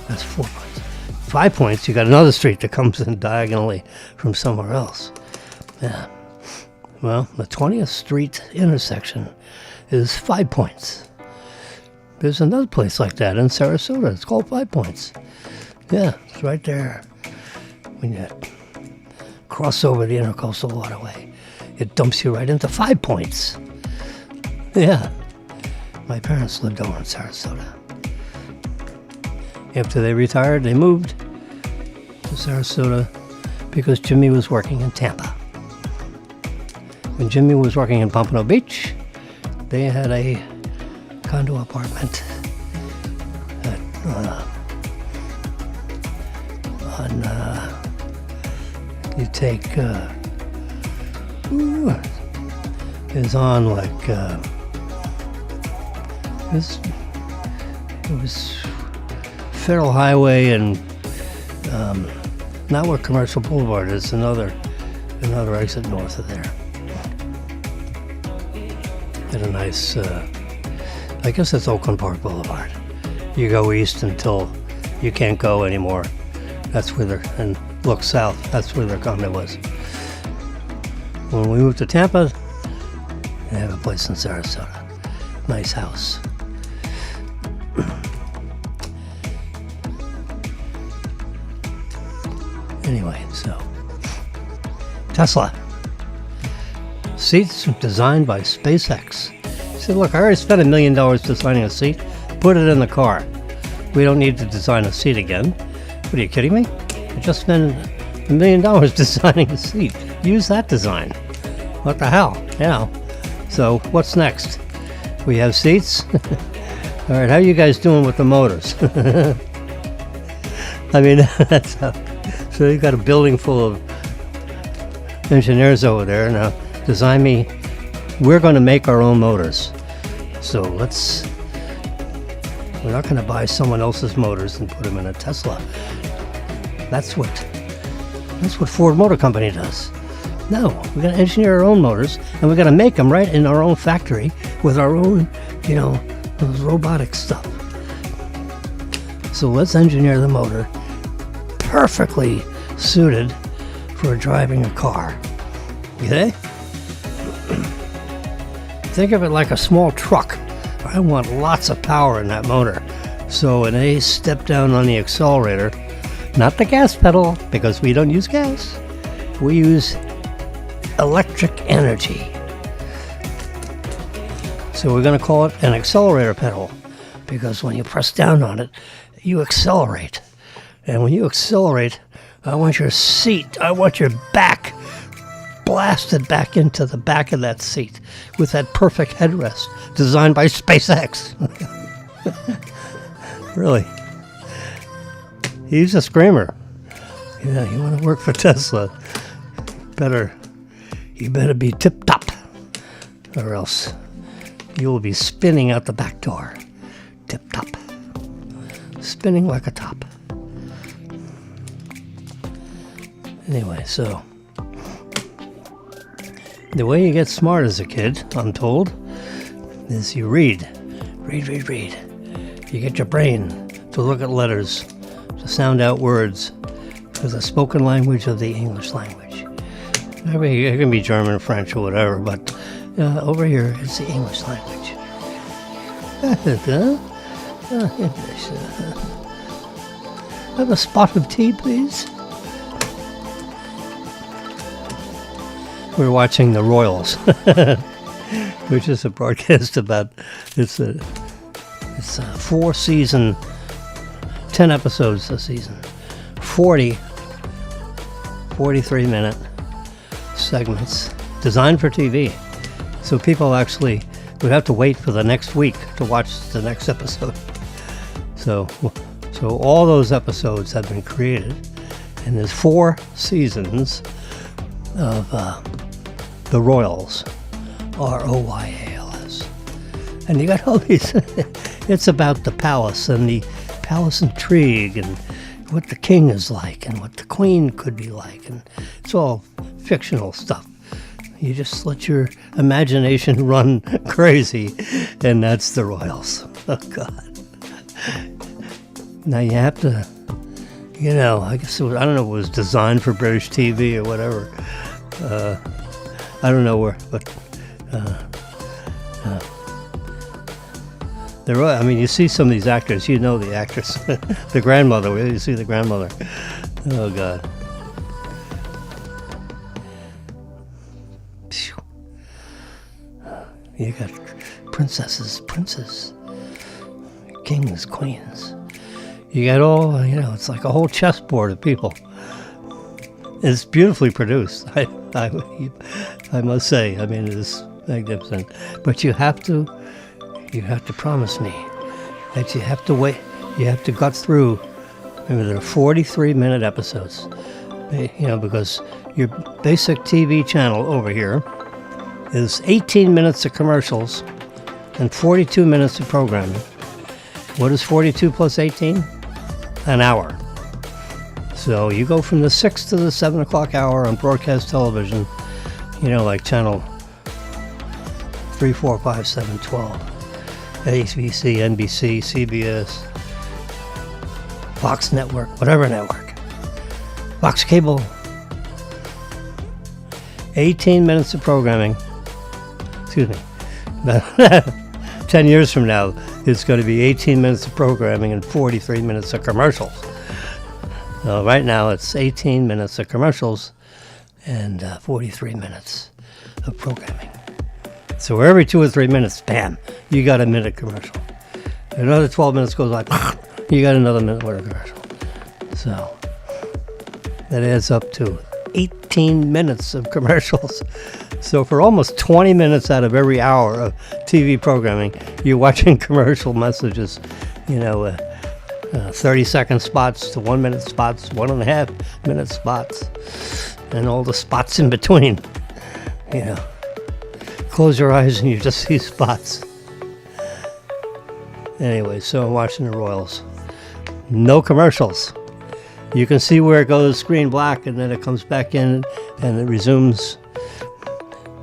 That's 4 points. 5 points, you got another street that comes in diagonally from somewhere else. Yeah. Well, the 20th Street intersection is 5 points. There's another place like that in Sarasota. It's called 5 points. Yeah, it's right there. When you cross over the Intercoastal Waterway, it dumps you right into 5 points. Yeah. My parents lived over in Sarasota. After they retired, they moved to Sarasota because Jimmy was working in Tampa. When Jimmy was working in Pompano Beach, they had a condo apartment you take is on like it was Federal Highway and not where Commercial Boulevard is, another exit north of there. Had a nice, I guess it's Oakland Park Boulevard. You go east until you can't go anymore. That's where and look south, that's where their condo was. When we moved to Tampa, they have a place in Sarasota. Nice house. Anyway, so Tesla. Seats designed by SpaceX. He said, look, I already spent $1 million designing a seat. Put it in the car. We don't need to design a seat again. What are you kidding me? I just spent $1 million designing a seat. Use that design. What the hell? Yeah. So what's next? We have seats. All right, how are you guys doing with the motors? I mean, that's how. So you've got a building full of engineers over there. Now, design me. We're going to make our own motors. So we're not going to buy someone else's motors and put them in a Tesla. That's what Ford Motor Company does. No, we're going to engineer our own motors, and we're going to make them right in our own factory with our own, those robotic stuff. So let's engineer the motor perfectly suited for driving a car. Okay? Think of it like a small truck. I want lots of power in that motor. So when they step down on the accelerator, not the gas pedal, because we don't use gas. We use electric energy. So we're going to call it an accelerator pedal, because when you press down on it, you accelerate. And when you accelerate, I want your seat, I want your back blasted back into the back of that seat with that perfect headrest designed by SpaceX. Really. He's a screamer. Yeah, you want to work for Tesla. Better You better be tip-top, or else you will be spinning out the back door. Tip-top. Spinning like a top. Anyway, so the way you get smart as a kid, I'm told, is you read. Read. You get your brain to look at letters, to sound out words, for the spoken language of the English language. I mean, it can be German, French, or whatever, but over here it's the English language. English. Have a spot of tea, please. We're watching The Royals, which is a broadcast about, it's a 4-season, 10 episodes a season, 43-minute segments designed for TV. So people actually would have to wait for the next week to watch the next episode. So all those episodes have been created, and there's 4 seasons of The Royals, Royals. And you got all these, it's about the palace and the palace intrigue and what the king is like and what the queen could be like. And it's all fictional stuff. You just let your imagination run crazy, and that's The Royals. Oh, God. Now you have to, I guess I don't know if it was designed for British TV or whatever. I don't know where, but you see some of these actors, the actress, the grandmother, you see the grandmother. Oh, God. You got princesses, princes, kings, queens. You got all, it's like a whole chessboard of people. It's beautifully produced. I must say. I mean, it is magnificent. But you have to promise me that you have to wait. You have to gut through. Remember, there are 43-minute episodes. Because your basic TV channel over here is 18 minutes of commercials and 42 minutes of programming. What is 42 plus 18? An hour. So you go from the 6 to the 7 o'clock hour on broadcast television, like channel 3, 4, 5, 7, 12, ABC, NBC, CBS, Fox Network, whatever network, Fox Cable. 18 minutes of programming. Excuse me. 10 years from now, it's going to be 18 minutes of programming and 43 minutes of commercials. Right now, it's 18 minutes of commercials and 43 minutes of programming. So every 2 or 3 minutes, bam, you got a minute commercial. Another 12 minutes goes by, you got another minute worth of commercial. So that adds up to 18 minutes of commercials. So for almost 20 minutes out of every hour of TV programming, you're watching commercial messages, 30-second spots to 1-minute spots, 1.5-minute spots, and all the spots in between. Close your eyes and you just see spots. Anyway, so I'm watching The Royals. No commercials. You can see where it goes screen black and then it comes back in and it resumes.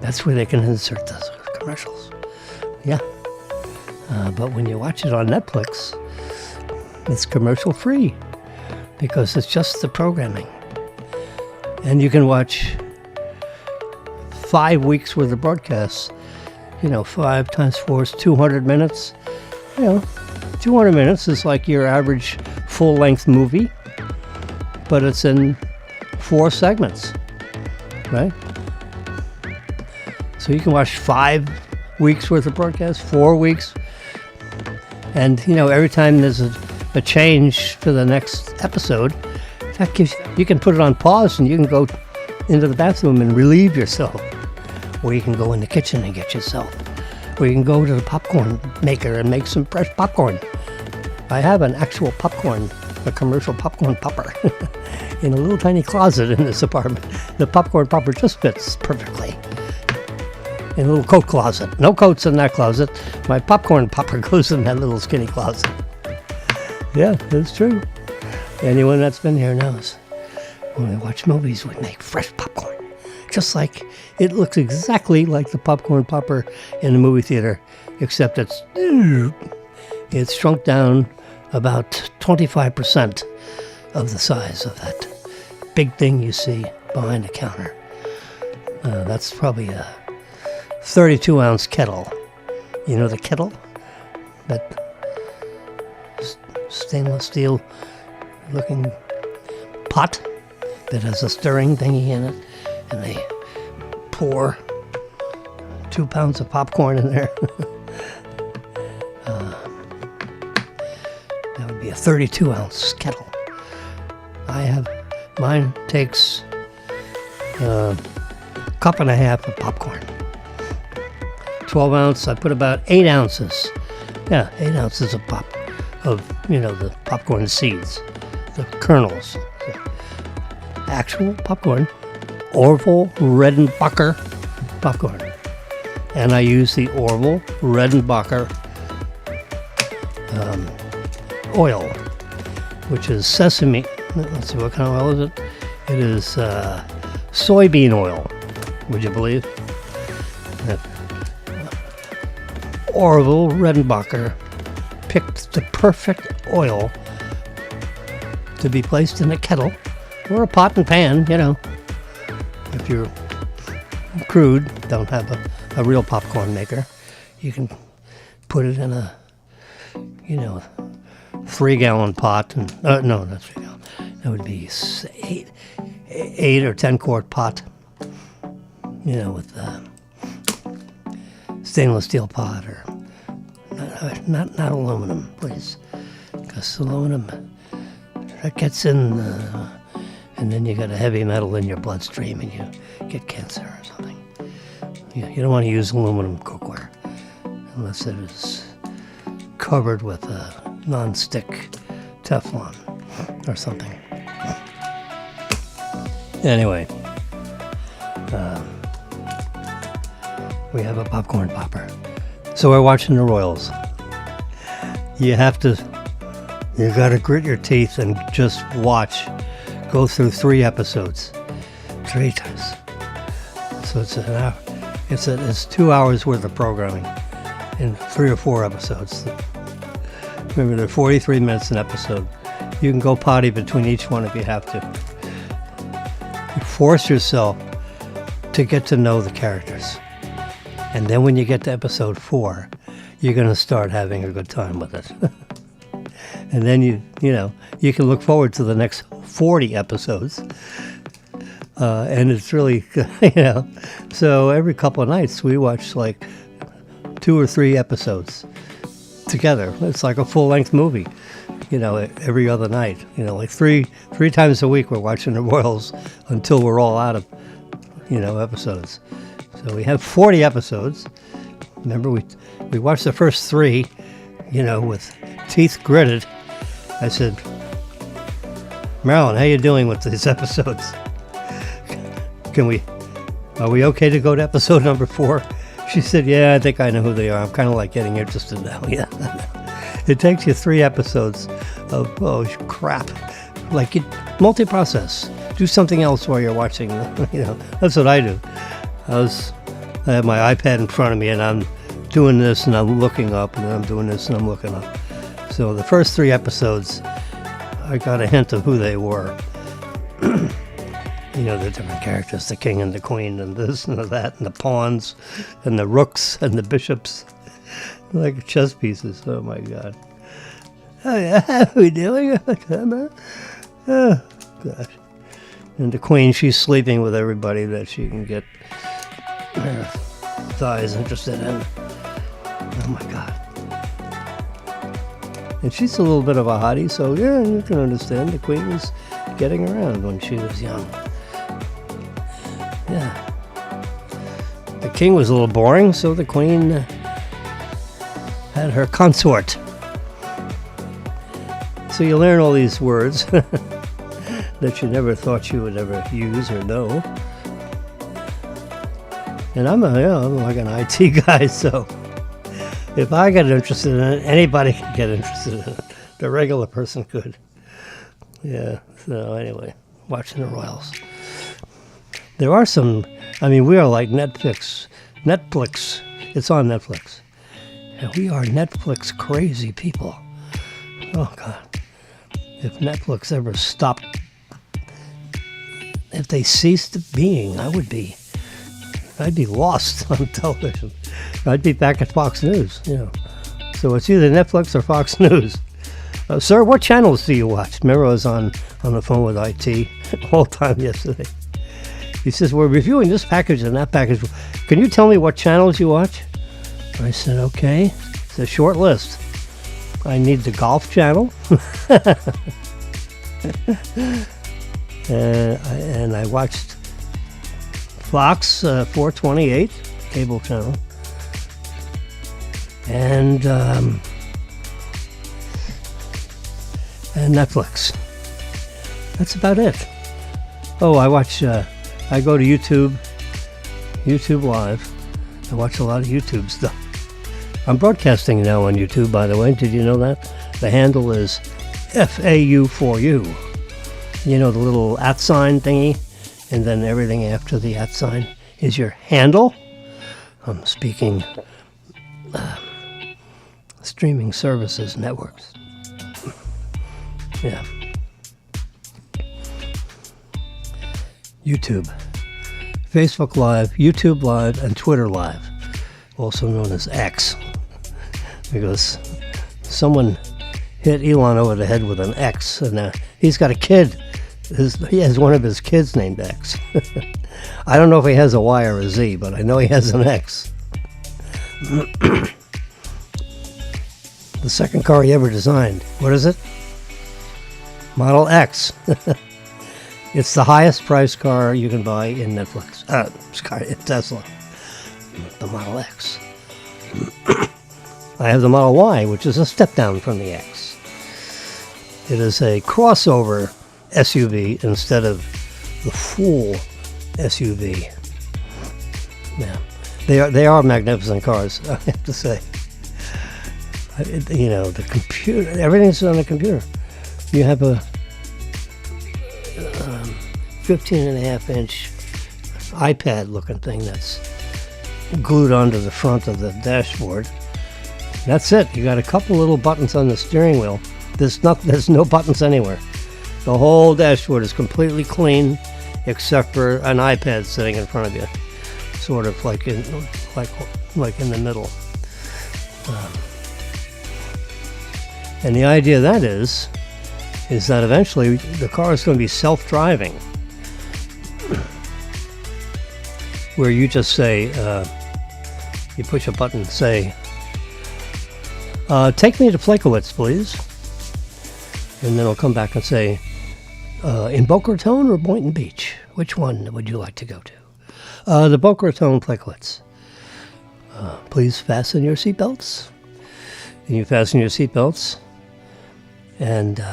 That's where they can insert the commercials. Yeah. But when you watch it on Netflix, it's commercial free because it's just the programming. And you can watch 5 weeks worth of broadcasts. 5 times 4 is 200 minutes. 200 minutes is like your average full-length movie, but it's in 4 segments, right? So you can watch 5 weeks worth of broadcasts, 4 weeks, and every time there's a change to the next episode, that gives you can put it on pause and you can go into the bathroom and relieve yourself, or you can go in the kitchen and get yourself, or you can go to the popcorn maker and make some fresh popcorn. I have an actual popcorn, a commercial popcorn popper in a little tiny closet in this apartment. The popcorn popper just fits perfectly. in a little coat closet. No coats in that closet. My popcorn popper goes in that little skinny closet. Yeah, that's true. Anyone that's been here knows. When we watch movies, we make fresh popcorn. Just like, it looks exactly like the popcorn popper in the movie theater, except it's shrunk down about 25% of the size of that big thing you see behind the counter. That's probably a 32-ounce kettle. You know the kettle? That stainless steel looking pot that has a stirring thingy in it, and they pour 2 pounds of popcorn in there. That would be a 32-ounce kettle. Mine takes a cup and a half of popcorn. 12 ounce, I put about 8 ounces. Yeah, 8 ounces of the popcorn seeds, the kernels. Actual popcorn, Orville Redenbacher popcorn. And I use the Orville Redenbacher oil, which is sesame. Let's see, what kind of oil is it? It is soybean oil, would you believe? Orville Redenbacher picked the perfect oil to be placed in a kettle or a pot and pan, If you're crude, don't have a real popcorn maker, you can put it in a 3-gallon pot. And no, not 3 gallon. That would be 8 or 10 quart pot, with stainless steel pot, or not aluminum, please, because aluminum, that gets in, and then you got a heavy metal in your bloodstream and you get cancer or something. You don't want to use aluminum cookware unless it is covered with a non-stick Teflon or something. Anyway, we have a popcorn popper. So we're watching the Royals. You gotta grit your teeth and just go through 3 episodes, 3 times. So it's an hour. It's 2 hours worth of programming in 3 or 4 episodes. Remember, they're 43 minutes an episode. You can go potty between each one if you have to. You force yourself to get to know the characters. And then when you get to episode 4, you're going to start having a good time with it. And then you can look forward to the next 40 episodes. And it's really, so every couple of nights we watch like 2 or 3 episodes together. It's like a full-length movie, every other night. Like three times a week we're watching the Royals until we're all out of, episodes. So we have 40 episodes. Remember, we watched the first 3, with teeth gritted. I said, Marilyn, how you doing with these episodes? Are we okay to go to episode number 4? She said, yeah, I think I know who they are. I'm kind of like getting interested now. Yeah. It takes you 3 episodes of, oh, crap. Like, multi-process. Do something else while you're watching. That's what I do. I have my iPad in front of me, and I'm doing this, and I'm looking up, and I'm doing this, and I'm looking up. So the first 3 episodes, I got a hint of who they were. The different characters, the king and the queen, and this and that, and the pawns, and the rooks, and the bishops, like chess pieces. Oh my God! Oh yeah, how are we doing? Oh gosh! And the queen, she's sleeping with everybody that she can get her thighs interested in. Oh my God! And she's a little bit of a hottie, so yeah, you can understand the queen was getting around when she was young. Yeah. The king was a little boring, so the queen had her consort. So you learn all these words that you never thought you would ever use or know. And I'm like an IT guy, so if I get interested in it, anybody can get interested in it. The regular person could. Yeah, so anyway, watching the Royals. There are some, we are like Netflix. It's on Netflix. And we are Netflix crazy people. Oh, God. If Netflix ever stopped, if they ceased being, I'd be lost on television. I'd be back at Fox News, So it's either Netflix or Fox News. Sir, what channels do you watch? Miro was on the phone with IT all time yesterday. He says, we're reviewing this package and that package. Can you tell me what channels you watch? I said, okay. It's a short list. I need the Golf Channel. and I watched Fox 428, cable channel. And Netflix. That's about it. Oh, I watch, I go to YouTube Live. I watch a lot of YouTube stuff. I'm broadcasting now on YouTube, by the way. Did you know that? The handle is FAU4U. You know, the little @ sign thingy, and then everything after the @ sign is your handle. I'm speaking streaming services networks. Yeah. YouTube, Facebook Live, YouTube Live, and Twitter Live, also known as X, because someone hit Elon over the head with an X, and he's got a kid. He has one of his kids named X. I don't know if he has a Y or a Z, but I know he has an X. The second car he ever designed. What is it? Model X. It's the highest priced car you can buy in Tesla. The Model X. I have the Model Y, which is a step down from the X. It is a crossover SUV instead of the full SUV. Yeah, they are magnificent cars, I have to say. The computer, everything's on the computer. You have a 15.5-inch iPad looking thing that's glued onto the front of the dashboard. That's it. You got a couple little buttons on the steering wheel. There's no buttons anywhere. The whole dashboard is completely clean, except for an iPad sitting in front of you, sort of like in the middle. And the idea of that is that eventually the car is going to be self-driving, where you just say, you push a button, say, take me to Flakowitz, please. And then it'll come back and say, in Boca Raton or Boynton Beach? Which one would you like to go to? The Boca Raton Flakowitz. Please fasten your seatbelts. And you fasten your seatbelts. And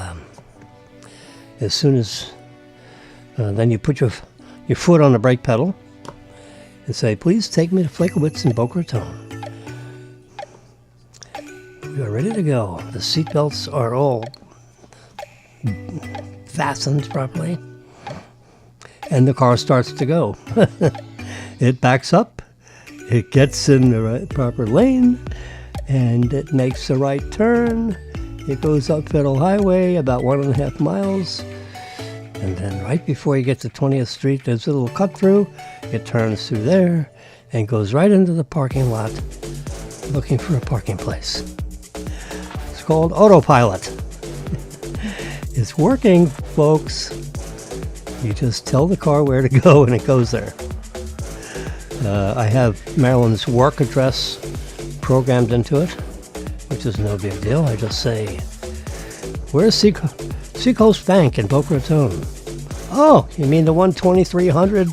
as soon as, then you put your foot on the brake pedal and say, please take me to Flakowitz in Boca Raton. We are ready to go. The seatbelts are all fastened properly. And the car starts to go. It backs up. It gets in the proper lane. And it makes the right turn. It goes up Federal Highway about 1.5 miles. And then right before you get to 20th Street, there's a little cut through. It turns through there and goes right into the parking lot looking for a parking place. It's called autopilot. It's working, folks. You just tell the car where to go and it goes there. I have Marilyn's work address programmed into it, which is no big deal. I just say, where's Seacoast Bank in Boca Raton? Oh, you mean the 12300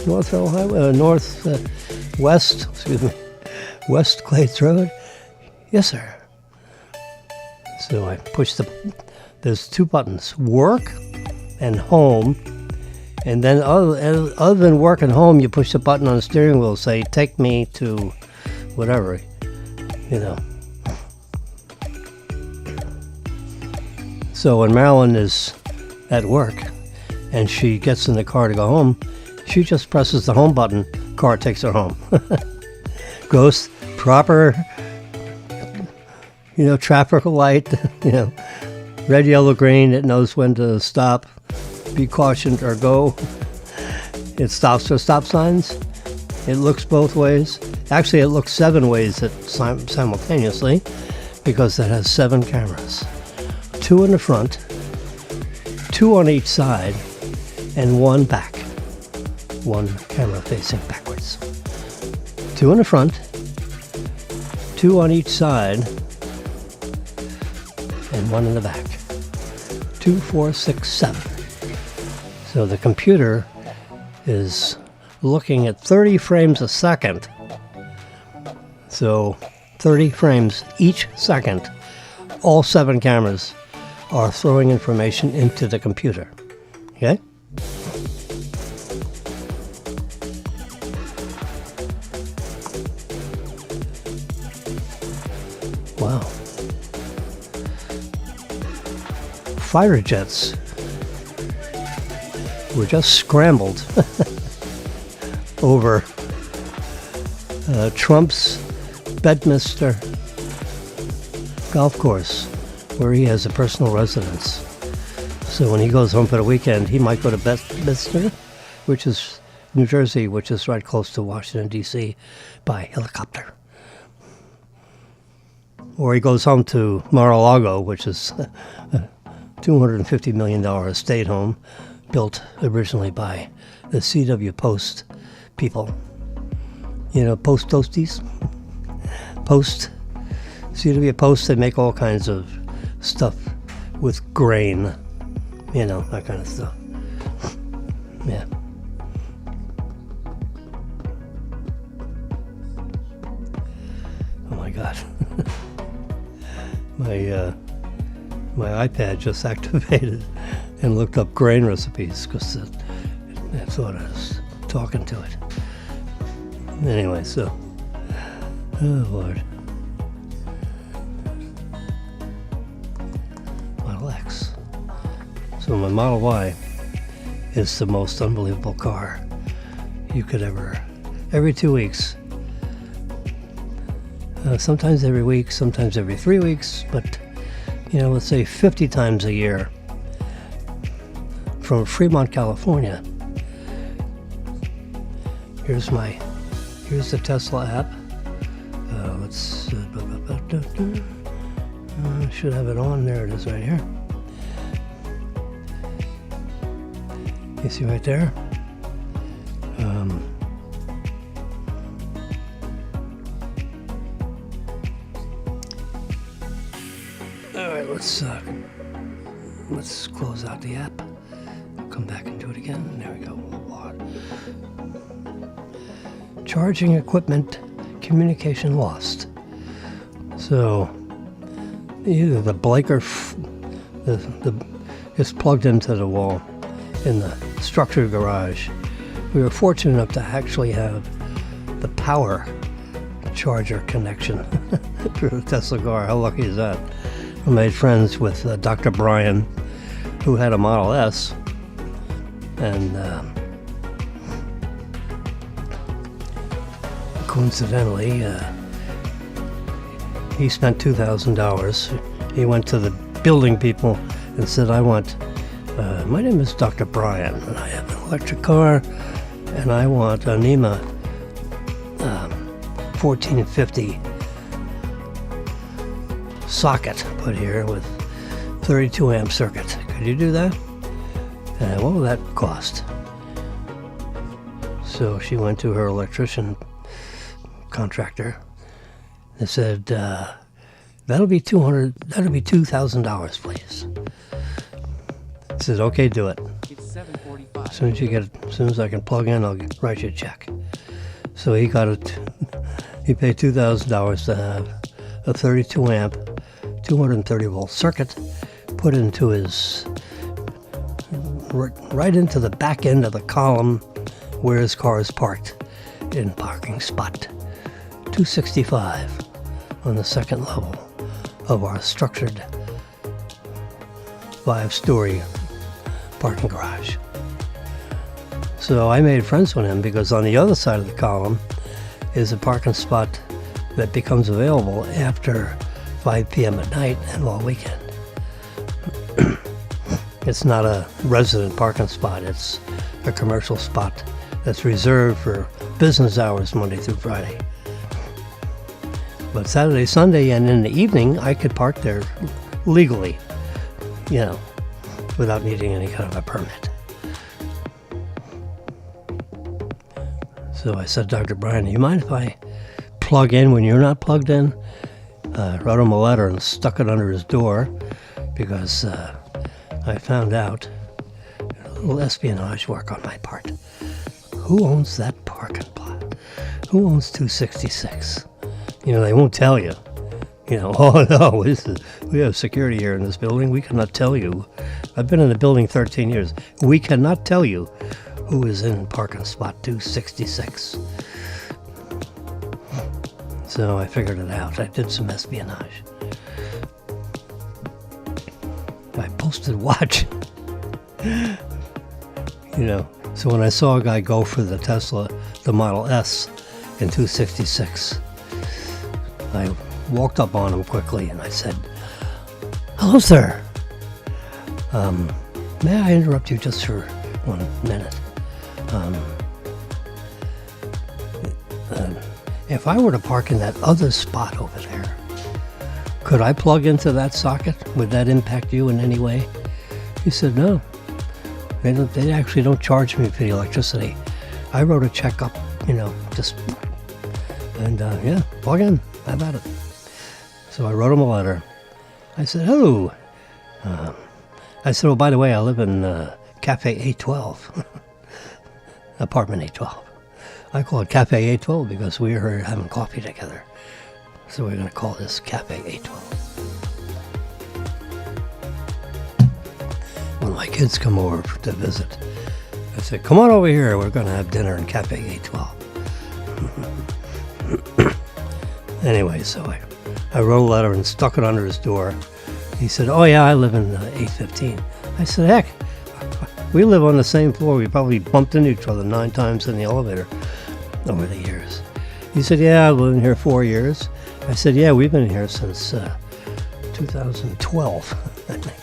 North Federal Highway, West Glades Road? Yes, sir. So I push there's two buttons, work and home, And then other than working home, you push the button on the steering wheel, say, take me to whatever, you know. So when Marilyn is at work and she gets in the car to go home, she just presses the home button, car takes her home. Goes proper, you know, traffic light, you know, red, yellow, green, it knows when to stop, be cautioned, or go. It stops for stop signs. It looks both ways. Actually, it looks 7 ways simultaneously because it has 7 cameras. 2 in the front, 2 on each side, and 1 back. 1 camera facing backwards. 2 in the front, 2 on each side, and 1 in the back. 2, 4, 6, 7. So the computer is looking at 30 frames a second. So 30 frames each second. All 7 cameras are throwing information into the computer. Okay? Wow. Fighter jets were just scrambled over Trump's Bedminster golf course, where he has a personal residence. So when he goes home for the weekend, he might go to Bedminster, which is New Jersey, which is right close to Washington, D.C., by helicopter. Or he goes home to Mar-a-Lago, which is a $250 million estate home built originally by the C.W. Post people. You know, Post Toasties? Post. C.W. Post, they make all kinds of stuff with grain. You know, that kind of stuff. Yeah. Oh my God. My iPad just activated and looked up grain recipes because I thought I was talking to it. Anyway, so, oh Lord. Model X. So my Model Y is the most unbelievable car you could ever. Every 2 weeks. Sometimes every week, sometimes every 3 weeks, but, you know, let's say 50 times a year from Fremont, California. Here's the Tesla app. I should have it on. There it is right here. You see right there? All right, let's close out the app. Come back and do it again. There we go. Charging equipment, communication lost. So either the breaker is plugged into the wall in the structured garage. We were fortunate enough to actually have the power charger connection for the Tesla car. How lucky is that? I made friends with Dr. Brian, who had a Model S, and coincidentally, he spent $2,000. He went to the building people and said, I want, my name is Dr. Brian, and I have an electric car, and I want a NEMA 1450 socket put here with 32 amp circuit. Could you do that? What will that cost? So she went to her electrician contractor and said, that'll be $2,000, please. He said, okay, do it. It's 7:45. As soon as I can plug in, I'll write you a check. So he got it. He paid $2,000 to have a 32 amp, 230 volt circuit put into his right into the back end of the column where his car is parked in parking spot 265 on the second level of our structured 5-story parking garage. So I made friends with him because on the other side of the column is a parking spot that becomes available after 5 p.m. at night and all weekend. It's not a resident parking spot, it's a commercial spot that's reserved for business hours Monday through Friday. But Saturday, Sunday, and in the evening, I could park there legally, without needing any kind of a permit. So I said, Dr. Brian, do you mind if I plug in when you're not plugged in? Wrote him a letter and stuck it under his door because I found out a little espionage work on my part. Who owns that parking lot? Who owns 266? They won't tell you. Oh no, we have security here in this building. We cannot tell you. I've been in the building 13 years. We cannot tell you who is in parking spot 266. So I figured it out. I did some espionage. I posted watch. So when I saw a guy go for the Tesla, the Model S in 266, I walked up on him quickly and I said, "Hello, sir. May I interrupt you just for 1 minute? If I were to park in that other spot over there, could I plug into that socket? Would that impact you in any way?" He said, "No. They actually don't charge me for the electricity. I wrote a check up, plug in. How about it?" So I wrote him a letter. I said, "Hello." I said, "Oh, by the way, I live in Cafe 812, apartment 812. I call it Cafe 812 because we were having coffee together. So we're going to call this Cafe 812. When my kids come over to visit, I say, "Come on over here. We're going to have dinner in Cafe 812. Anyway, so I wrote a letter and stuck it under his door. He said, "Oh, yeah, I live in 815. I said, "Heck, we live on the same floor. We probably bumped into each other 9 times in the elevator over the years." He said, "Yeah, I've lived here 4 years. I said, "Yeah, we've been here since 2012, I think.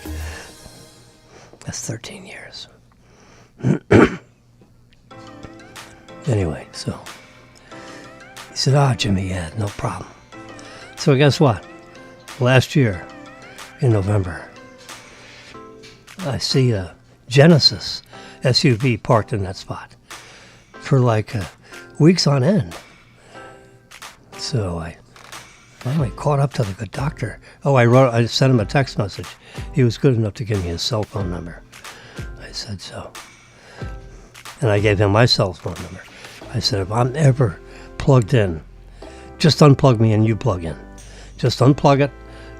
That's 13 years. Anyway, so he said, Jimmy, yeah, no problem." So guess what? Last year, in November, I see a Genesis SUV parked in that spot for weeks on end. So I finally caught up to the good doctor. I sent him a text message. He was good enough to give me his cell phone number. I said so. And I gave him my cell phone number. I said, "If I'm ever plugged in, just unplug me and you plug in. Just unplug it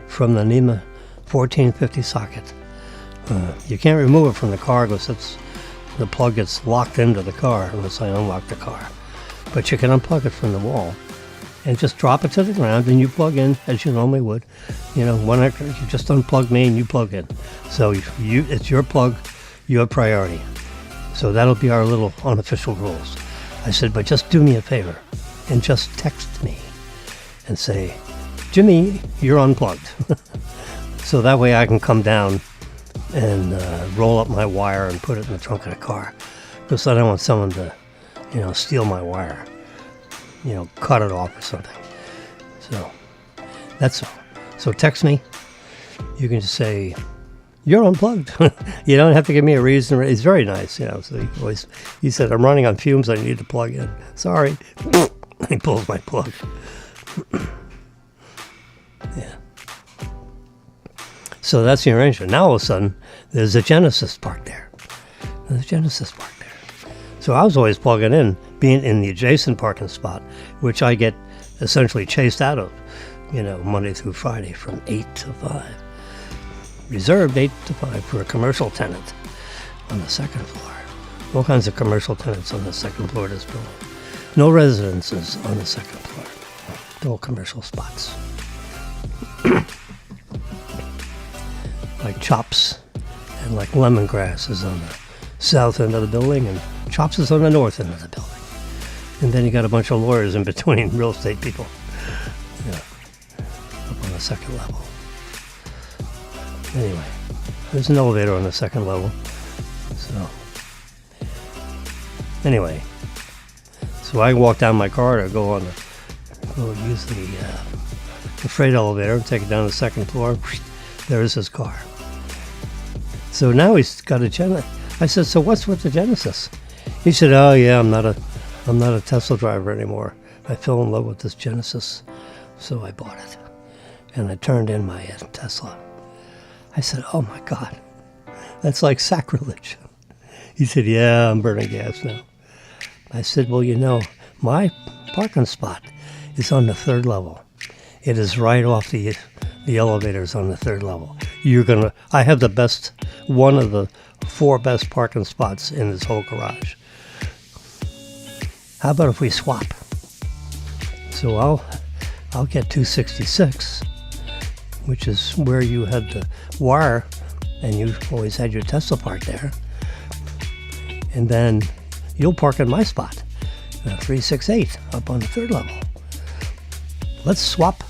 from the NEMA 1450 socket. You can't remove it from the car because the plug gets locked into the car unless I unlock the car. But you can unplug it from the wall and just drop it to the ground and you plug in as you normally would. You just unplug me and you plug in. So it's your plug, your priority. So that'll be our little unofficial rules." I said, "But just do me a favor and just text me and say, 'Jimmy, you're unplugged.' So that way I can come down and roll up my wire and put it in the trunk of the car. Because I don't want someone to, steal my wire, cut it off or something. So that's all. So text me. You can just say, 'You're unplugged.' You don't have to give me a reason. It's very nice, So he said, 'I'm running on fumes. I need to plug in.' Sorry. He pulls my plug. Yeah. So that's the arrangement. Now all of a sudden, there's a Genesis parked there. So I was always plugging in, being in the adjacent parking spot, which I get essentially chased out of, Monday through Friday from 8 to 5. Reserved 8 to 5 for a commercial tenant. on the second floor. All kinds of commercial tenants on the second floor of this building. No residences on the second floor. All commercial spots. Like Chops and like Lemongrass is on the south end of the building, and Chops is on the north end of the building. And then you got a bunch of lawyers in between, real estate people. Yeah. Up on the second level. Anyway, there's an elevator on the second level. So, anyway. So I walk down my car to go use the freight elevator and take it down to the second floor. There's his car. So now he's got a Genesis. I said, so what's with the Genesis? He said, oh yeah, I'm not a Tesla driver anymore. I fell in love with this Genesis, so I bought it. And I turned in my Tesla. I said, oh my God, that's like sacrilege. He said, yeah, I'm burning gas now. I said, well, you know, my parking spot is on the third level. It is right off the elevators on the third level. I have one of the 4 best parking spots in this whole garage. How about if we swap? So I'll get 266, which is where you had the wire, and you always had your Tesla parked there. And then you'll park in my spot, 368, up on the third level. Let's swap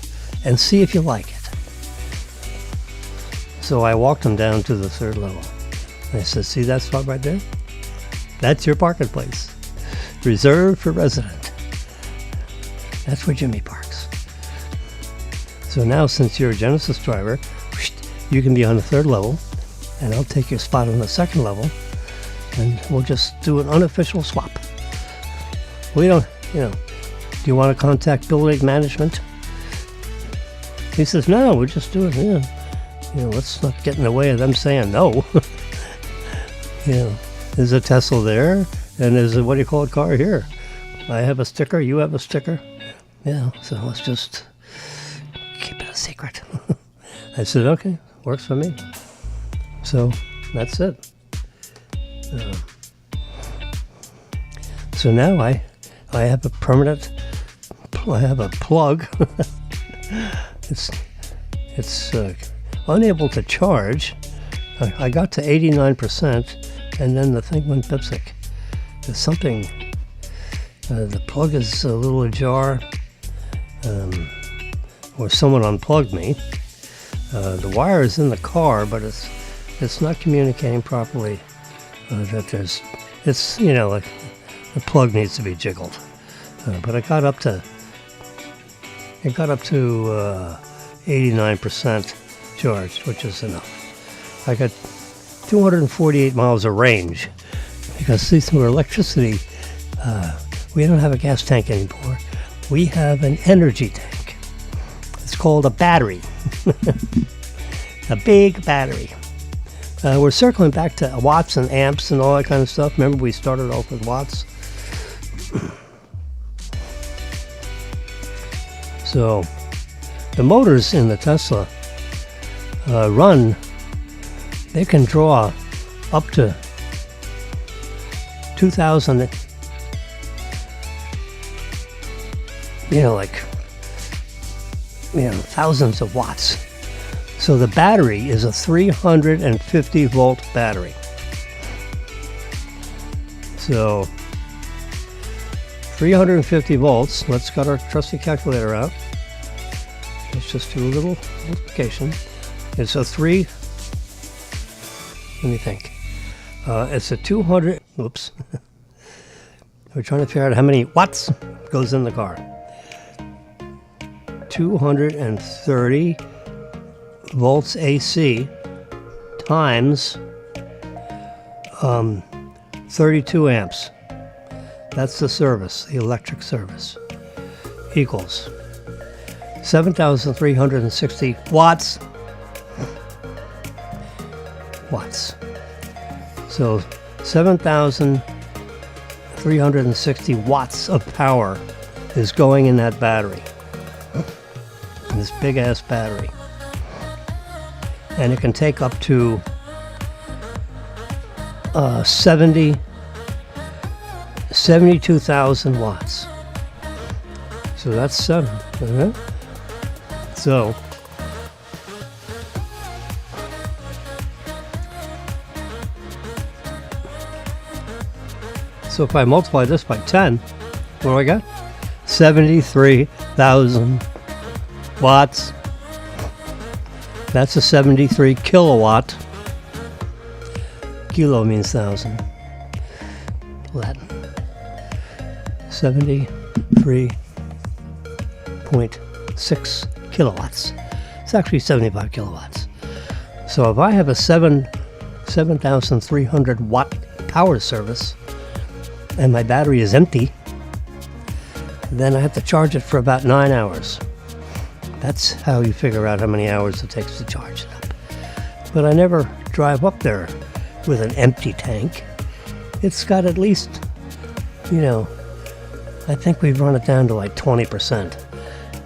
and see if you like it. So I walked him down to the third level. And I said, see that spot right there? That's your parking place. Reserved for resident. That's where Jimmy parks. So now, since you're a Genesis driver, you can be on the third level, and I'll take your spot on the second level, and we'll just do an unofficial swap. We don't, do you want to contact building management? He says, no, we'll just do it, let's not get in the way of them saying no. There's a Tesla there, and there's a, car here. I have a sticker, you have a sticker. So let's just keep it a secret. I said, okay, works for me. So that's it. So now I have a permanent, I have a plug. It's unable to charge. I got to 89%, and then the thing went bipsic. There's something, the plug is a little ajar, or someone unplugged me. The wire is in the car, but it's not communicating properly. Like the plug needs to be jiggled. But it got up to 89% charged, which is enough. I got 248 miles of range, because see, through electricity, we don't have a gas tank anymore. We have an energy tank. It's called a battery. A big battery. We're circling back to watts and amps and all that kind of stuff. Remember, we started off with watts. So the motors in the Tesla they can draw up to 2,000, thousands of watts. So the battery is a 350 volt battery. So 350 volts. Let's get our trusty calculator out. Let's just do a little multiplication. It's a let me think. It's a 200, oops. We're trying to figure out how many watts goes in the car. 230 volts AC times 32 amps. That's the service, the electric service. Equals 7,360 watts. So 7,360 watts of power is going in that battery. In this big ass battery. And it can take up to 72,000 watts. So that's 7, isn't it? So if I multiply this by 10, what do I got? 73,000 watts. That's a 73 kilowatt. Kilo means 1,000. Latin. 73.6 kilowatts. It's actually 75 kilowatts. So if I have a 7,300 watt power service and my battery is empty, then I have to charge it for about 9 hours. That's how you figure out how many hours it takes to charge it up. But I never drive up there with an empty tank. It's got at least, I think we've run it down to like 20%,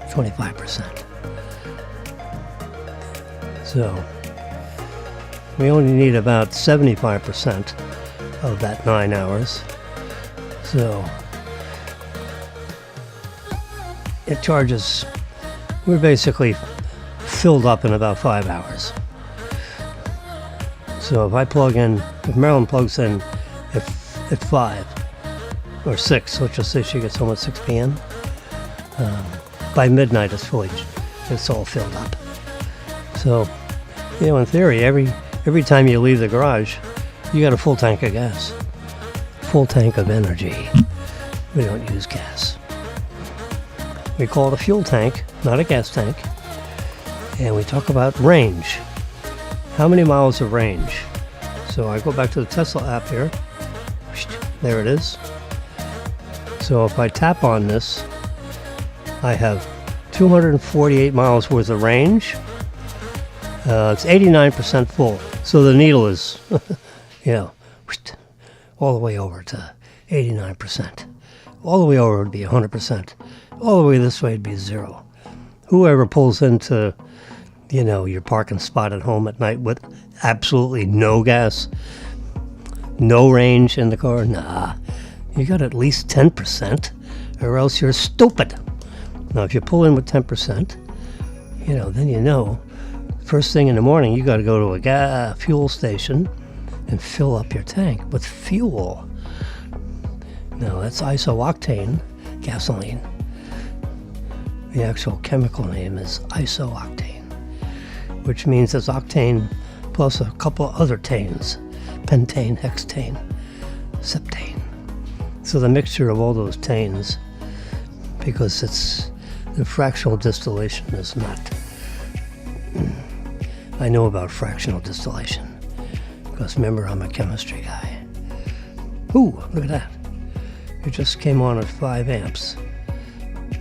25%. So we only need about 75% of that 9 hours. So it charges, we're basically filled up in about 5 hours. So if Marilyn plugs in at 5 or 6, let's just say she gets home at 6 p.m., by midnight it's all filled up. So, in theory, every time you leave the garage, you got a full tank of gas, full tank of energy. We don't use gas. We call it a fuel tank, not a gas tank. And we talk about range. How many miles of range? So I go back to the Tesla app here. There it is. So if I tap on this, I have 248 miles worth of range. It's 89% full. So the needle is, all the way over to 89%. All the way over would be 100%. All the way this way would be 0. Whoever pulls into, your parking spot at home at night with absolutely no gas, no range in the car, nah. You got at least 10%, or else you're stupid. Now, if you pull in with 10%, then first thing in the morning, you got to go to a fuel station and fill up your tank with fuel. Now, that's isooctane gasoline. The actual chemical name is isooctane, which means it's octane plus a couple other tanes, pentane, hexane, septane. So the mixture of all those tanes, because the fractional distillation is not. I know about fractional distillation because remember, I'm a chemistry guy. Ooh, look at that. It just came on at 5 amps.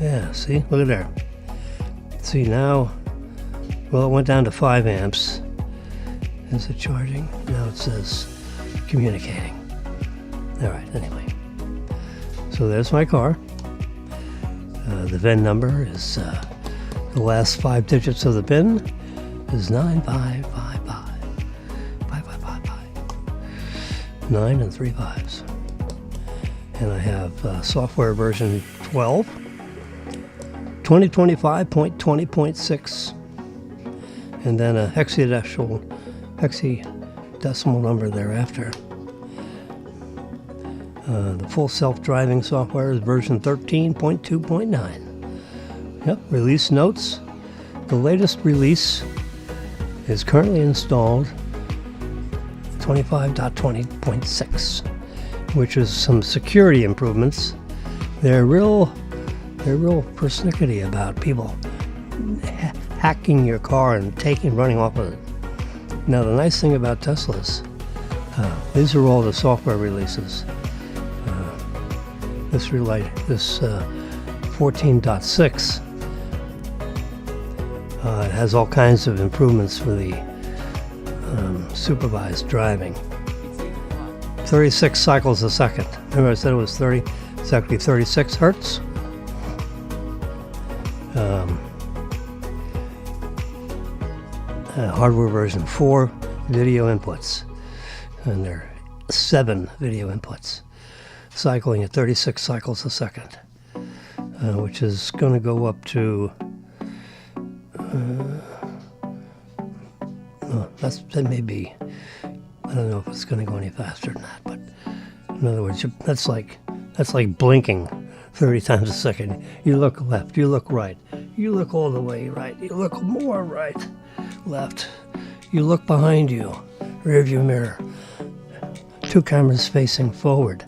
Yeah, see? Look at there. See now, it went down to 5 amps. Is it charging? Now it says communicating. All right, anyway. So there's my car. The VIN number is, the last 5 digits of the VIN is 9555. 5555. 9 and 3 5s. And I have software version 12, 2025.20.6, and then a hexadecimal number thereafter. The full self-driving software is version 13.2.9. Yep, release notes. The latest release is currently installed 25.20.6, which is some security improvements. They're real persnickety about people hacking your car and running off with it. Now, the nice thing about Teslas, these are all the software releases. This 14.6 it has all kinds of improvements for the supervised driving. 36 cycles a second. Remember I said it was 30? It's actually 36 hertz. Hardware version 4 video inputs, and they're 7 video inputs, cycling at 36 cycles a second, which is going to go up to that may be, I don't know if it's going to go any faster than that, but in other words, that's like blinking 30 times a second. You look left, you look right, you look all the way right, you look more right, left, you look behind you, rear view mirror, 2 cameras facing forward,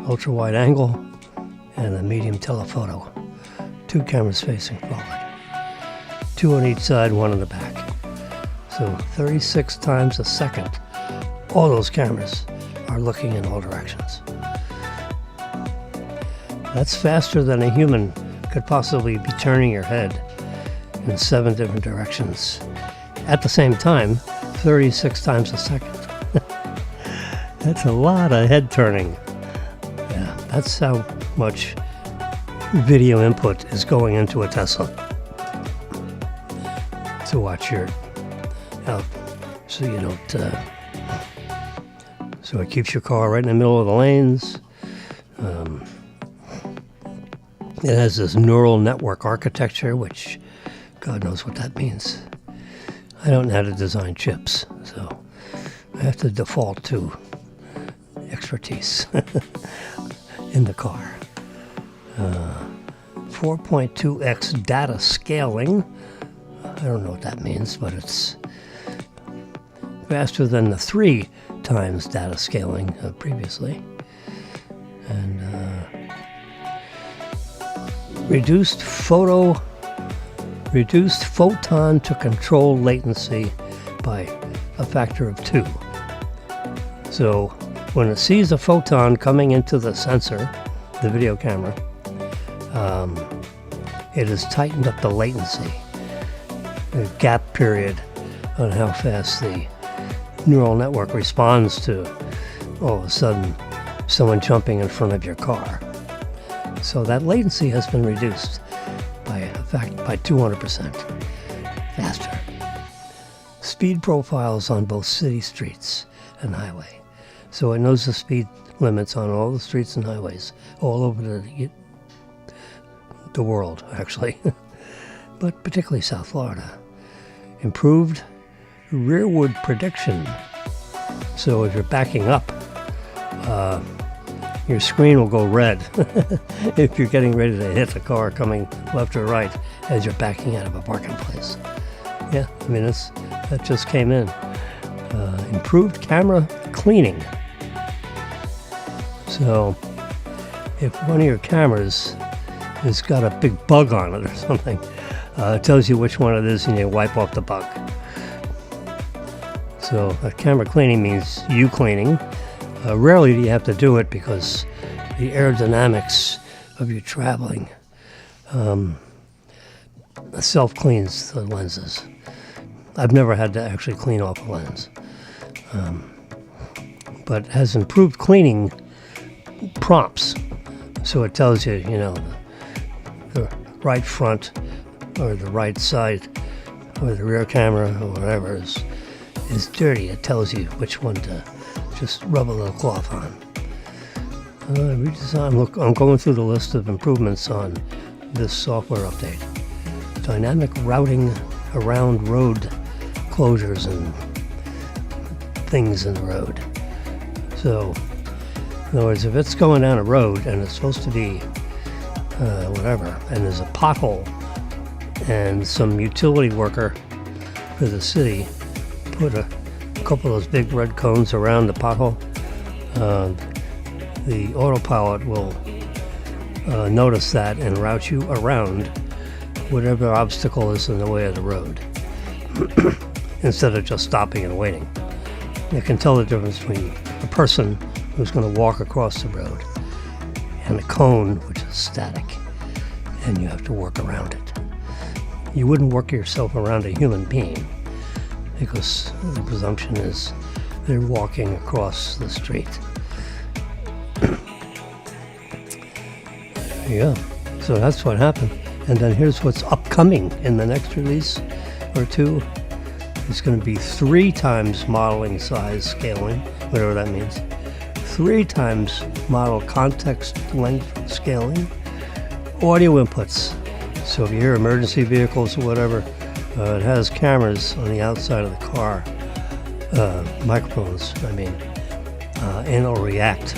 ultra wide angle, and a medium telephoto, 2 cameras facing forward, 2 on each side, 1 in the back. So 36 times a second, all those cameras are looking in all directions. That's faster than a human could possibly be turning your head in 7 different directions at the same time, 36 times a second. That's a lot of head turning. Yeah, that's how much video input is going into a Tesla to watch your out, so you don't. So it keeps your car right in the middle of the lanes. It has this neural network architecture, which God knows what that means. I don't know how to design chips, so I have to default to expertise in the car. 4.2x data scaling. I don't know what that means, but it's faster than the 3 times data scaling previously. And reduced photon to control latency by a factor of 2. So when it sees a photon coming into the sensor, the video camera, it has tightened up the latency, the gap period on how fast the neural network responds to all of a sudden someone jumping in front of your car. So that latency has been reduced by 200% faster. Speed profiles on both city streets and highway. So it knows the speed limits on all the streets and highways all over the world, actually, but particularly South Florida. Improved rearward prediction. So if you're backing up, your screen will go red if you're getting ready to hit the car coming left or right as you're backing out of a parking place. Yeah, I mean, that just came in. Improved camera cleaning. So if one of your cameras has got a big bug on it or something, it tells you which one it is and you wipe off the bug. So camera cleaning means you cleaning. Rarely do you have to do it because the aerodynamics of you traveling self-cleans the lenses. I've never had to actually clean off a lens. But has improved cleaning prompts. So it tells you, the right front or the right side or the rear camera or whatever is dirty. It tells you which one to just rub a little cloth on. Redesign. Look, I'm going through the list of improvements on this software update. Dynamic routing around road closures and things in the road. So, in other words, if it's going down a road and it's supposed to be whatever, and there's a pothole, and some utility worker for the city put a couple of those big red cones around the pothole, the autopilot will notice that and route you around whatever obstacle is in the way of the road instead of just stopping and waiting. It can tell the difference between a person who's going to walk across the road and a cone, which is static, and you have to work around it. You wouldn't work yourself around a human being because the presumption is they're walking across the street. Yeah, so that's what happened. And then here's what's upcoming in the next release or two. It's going to be 3 times modeling size scaling, whatever that means. 3 times model context length scaling. Audio inputs. So if you hear emergency vehicles or whatever, it has cameras on the outside of the car, microphones, and it'll react.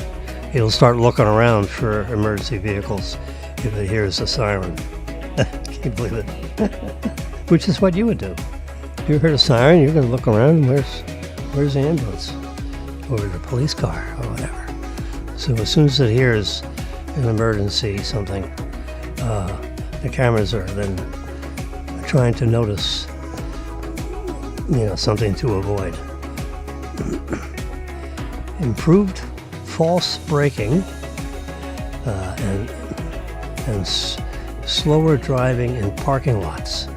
It'll start looking around for emergency vehicles if it hears a siren. Can you believe it? Which is what you would do. If you heard a siren, you're going to look around, where's the ambulance? Or the police car, or whatever. So as soon as it hears an emergency, something, the cameras are then trying to notice, something to avoid. Improved false braking and slower driving in parking lots.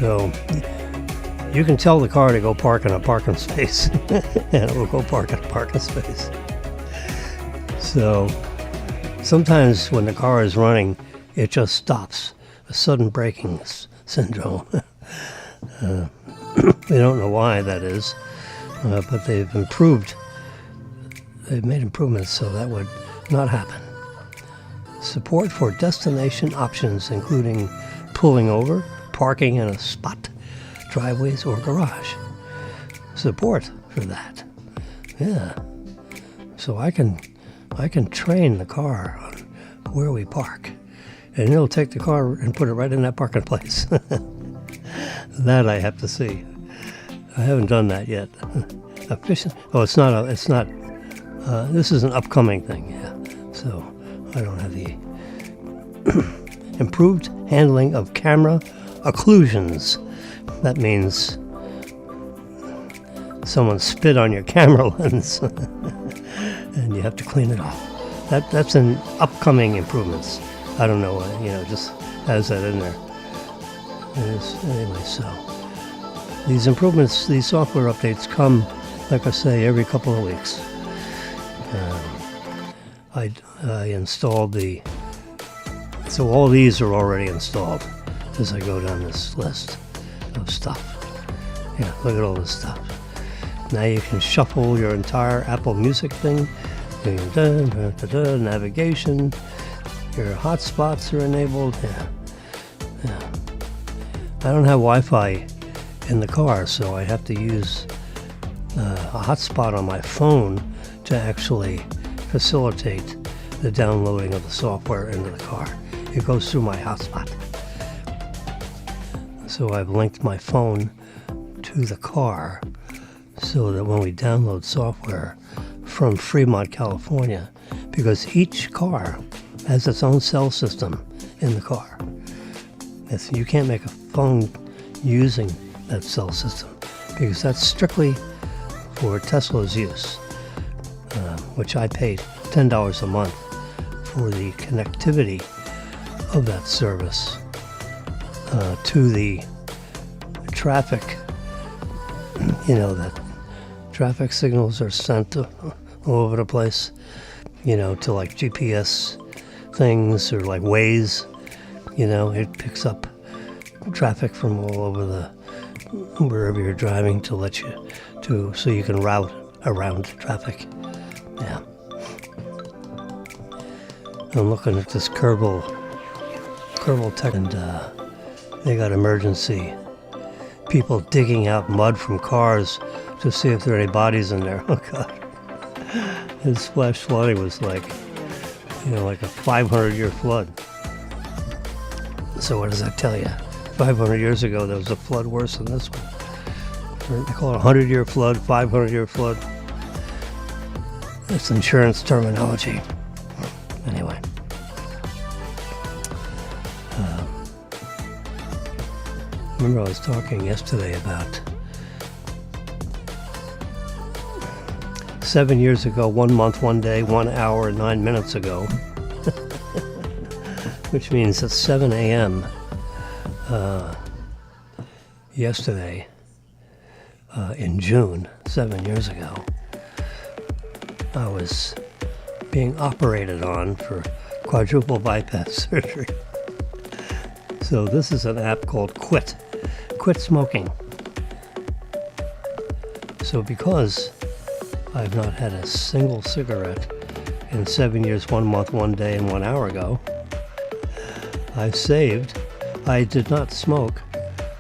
So you can tell the car to go park in a parking space, and it will go park in a parking space. So sometimes when the car is running, it just stops. A sudden braking syndrome. We don't know why that is, but they've made improvements so that would not happen. Support for destination options, including pulling over, parking in a spot, driveways, or garage. Support for that. Yeah. So I can train the car on where we park, and it'll take the car and put it right in that parking place. That I have to see. I haven't done that yet. Efficient? Oh, it's not. This is an upcoming thing. Yeah. So I don't have the improved handling of camera occlusions. That means someone spit on your camera lens, and you have to clean it off. That's an upcoming improvements. I don't know. Just has that in there. Anyway, so these improvements, these software updates come, like I say, every couple of weeks. I installed so all these are already installed as I go down this list of stuff. Yeah, look at all this stuff. Now you can shuffle your entire Apple Music thing, navigation, your hotspots are enabled. Yeah. I don't have Wi-Fi in the car, so I have to use a hotspot on my phone to actually facilitate the downloading of the software into the car. It goes through my hotspot. So I've linked my phone to the car so that when we download software from Fremont, California, because each car has its own cell system in the car. You can't make a phone using that cell system because that's strictly for Tesla's use, which I paid $10 a month for the connectivity of that service to the traffic. That traffic signals are sent all over the place, to like GPS things or like Waze. It picks up traffic from all over wherever you're driving to let you so you can route around traffic. Yeah. I'm looking at this Kerbal Tech, and they got emergency people digging out mud from cars to see if there are any bodies in there. Oh God. This flash flooding was like a 500-year flood. So what does that tell you? 500 years ago, there was a flood worse than this one. They call it a 100-year flood, 500-year flood. It's insurance terminology. Anyway. Remember I was talking yesterday about 7 years ago, 1 month, 1 day, 1 hour, 9 minutes ago, which means at 7 a.m. Yesterday, in June, 7 years ago, I was being operated on for quadruple bypass surgery. So this is an app called Quit, quit smoking. So because I've not had a single cigarette in 7 years, 1 month, 1 day, and 1 hour ago, I did not smoke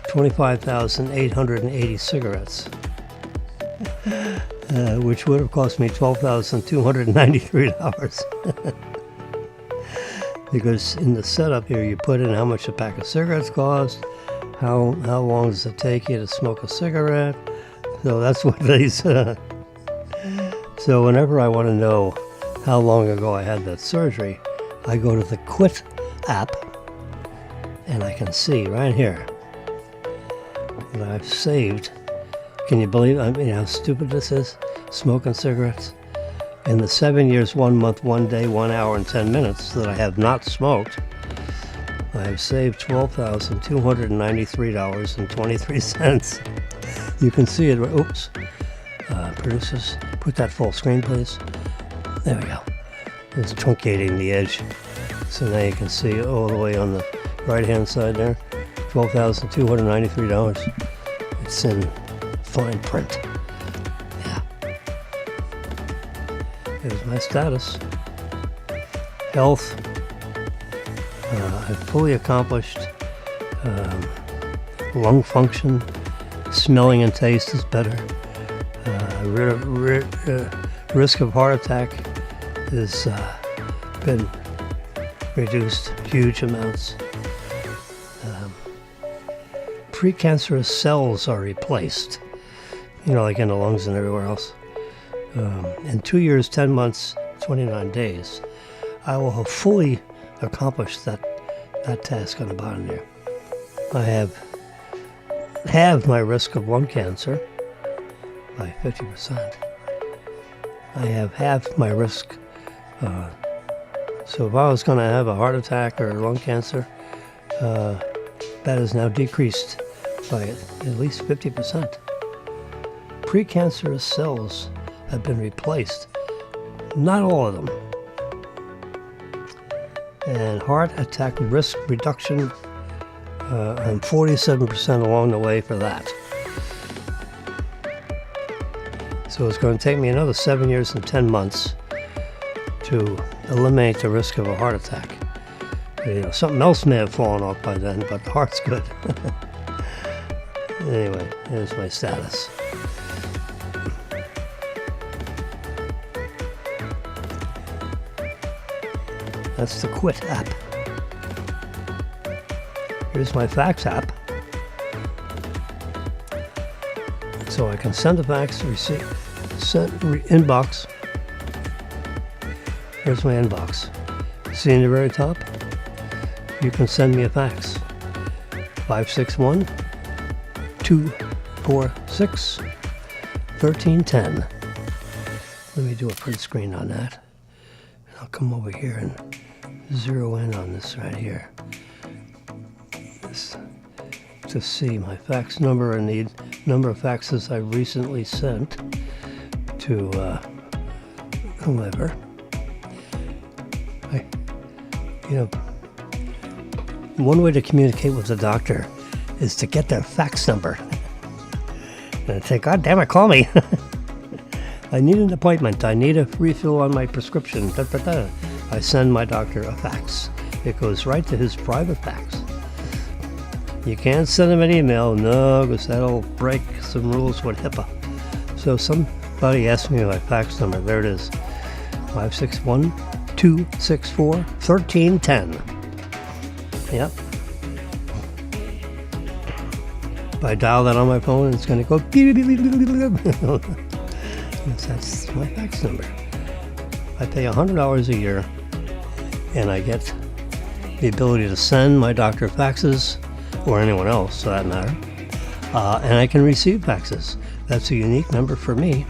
25,880 cigarettes, which would have cost me $12,293. Because in the setup here, you put in how much a pack of cigarettes cost, how long does it take you to smoke a cigarette. So that's what these. So whenever I want to know how long ago I had that surgery, I go to the Quit app, and I can see right here that I've saved. Can you believe how stupid this is? Smoking cigarettes. In the 7 years, 1 month, 1 day, 1 hour, and 10 minutes that I have not smoked, I have saved $12,293.23. You can see it. Oops. Producers, put that full screen, please. There we go. It's truncating the edge. So now you can see all the way on the right-hand side there. $12,293. It's in fine print. Yeah. Here's my status. Health. I've fully accomplished lung function. Smelling and taste is better. Risk of heart attack has been reduced huge amounts. Precancerous cells are replaced, like in the lungs and everywhere else. In 2 years, 10 months, 29 days, I will have fully accomplished that task on the bottom there. I have halved my risk of lung cancer by 50%. I have halved my risk. So if I was going to have a heart attack or lung cancer, that is now decreased by at least 50%. Precancerous cells have been replaced. Not all of them. And heart attack risk reduction, I'm 47% along the way for that. So it's going to take me another 7 years and 10 months to eliminate the risk of a heart attack. Something else may have fallen off by then, but the heart's good. Anyway, here's my status. That's the Quit app. Here's my fax app. So I can send a fax, inbox. Here's my inbox. See in the very top? You can send me a fax. 561-246-1310. Let me do a print screen on that. And I'll come over here and zero in on this right here. This, to see my fax number and the number of faxes I recently sent to whomever. One way to communicate with the doctor is to get their fax number. And I say, God damn it, call me. I need an appointment. I need a refill on my prescription. Da, da, da. I send my doctor a fax. It goes right to his private fax. You can't send him an email, no, because that'll break some rules with HIPAA. So somebody asked me my fax number. There it is. 561-264-1310. Yep. If I dial that on my phone, it's going to go beep, beep, beep, beep, beep, beep. That's my fax number. I pay $100 a year, and I get the ability to send my doctor faxes, or anyone else for that matter, and I can receive faxes. That's a unique number for me,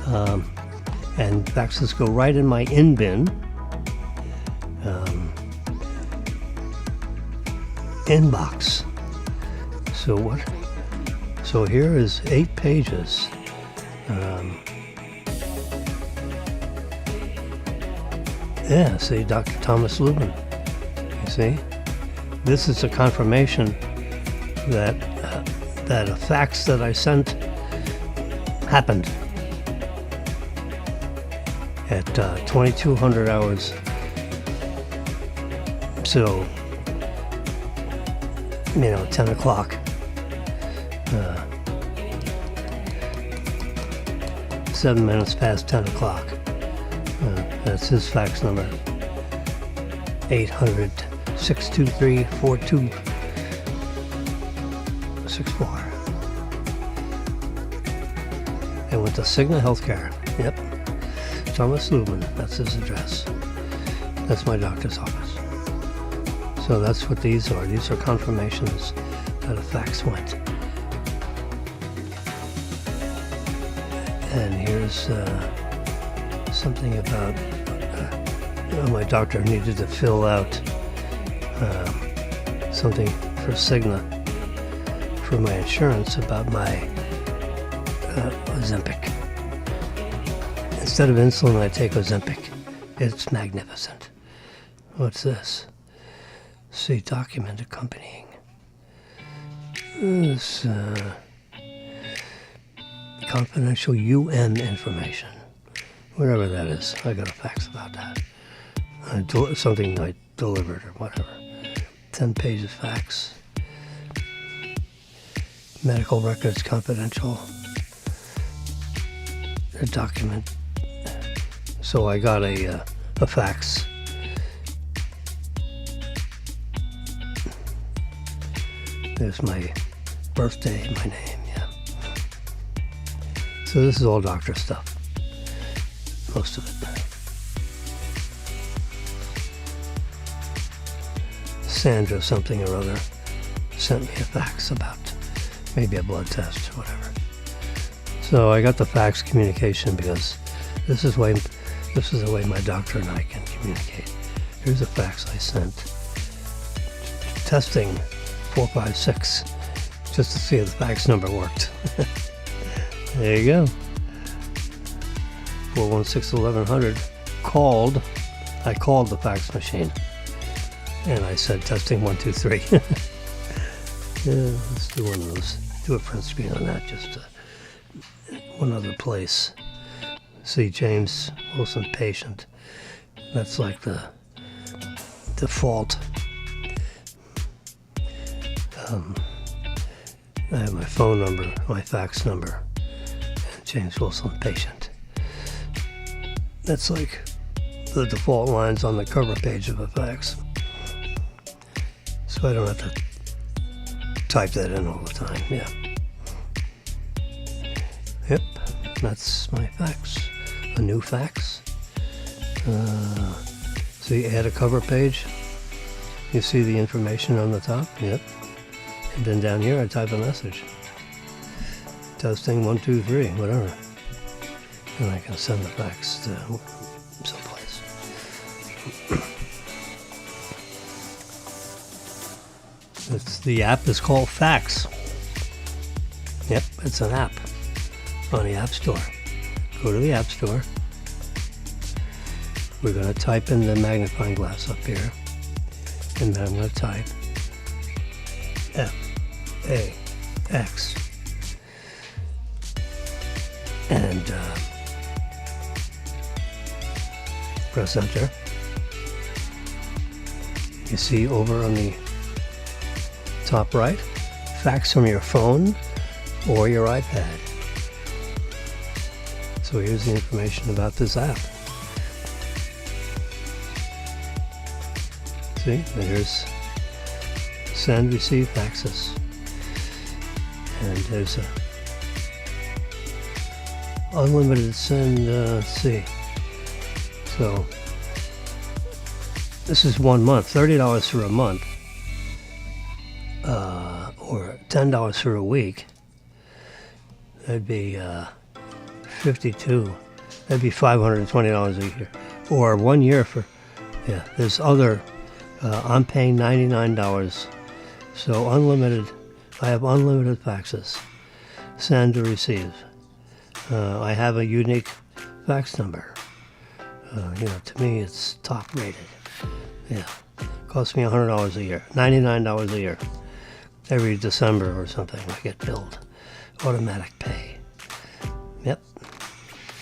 and faxes go right in my in-bin. Inbox. So here is 8 pages. See, Dr. Thomas Lubin. You see? This is a confirmation that that a fax that I sent happened at 2200 hours. So, 10 o'clock. 7 minutes past 10 o'clock. That's his fax number. 800-623-4264. I went to Cigna Healthcare. Yep. Thomas Lubin. That's his address. That's my doctor's office. So that's what these are. These are confirmations that a fax went. And here's something about my doctor needed to fill out something for Cigna for my insurance about my Ozempic. Instead of insulin, I take Ozempic. It's magnificent. What's this? See document accompanying. This confidential UN information. Whatever that is. I got a fax about that. Something I delivered or whatever. 10 pages fax. Medical records confidential. A document. So I got a fax. There's my birthday, my name, yeah. So this is all doctor stuff. Most of it. Sandra something or other sent me a fax about maybe a blood test or whatever. So I got the fax communication because this is the way my doctor and I can communicate. Here's a fax I sent. Testing 456 just to see if the fax number worked. There you go. 416-1100 I called the fax machine and I said testing 1 2 3. Yeah, let's do one of those. Do a print screen on that, just one other place. See James Wilson patient. That's like the default. I have my phone number, my fax number, and James Wilson patient. That's like the default lines on the cover page of a fax. So I don't have to type that in all the time, yeah. Yep, that's my fax. A new fax. See, add a cover page. You see the information on the top? Yep. And then down here I type a message. Testing 1 2 3, whatever. And I can send the fax to someplace. The app is called Fax. Yep, it's an app on the App Store. Go to the App Store. We're going to type in the magnifying glass up here. And then I'm going to type F-A-X. And press enter. You see over on the top right, fax from your phone or your iPad. So here's the information about this app. See, and here's send, receive, faxes. And there's a unlimited send, let's see. So this is 1 month, $30 for a month, or $10 for a week. That'd be 52. That'd be $520 a year, or 1 year for. Yeah, there's other. I'm paying $99, so unlimited. I have unlimited faxes, send or receive. I have a unique fax number. To me, it's top rated. Yeah, costs me $100 a year, $99 a year. every December or something I get billed. Automatic pay. Yep.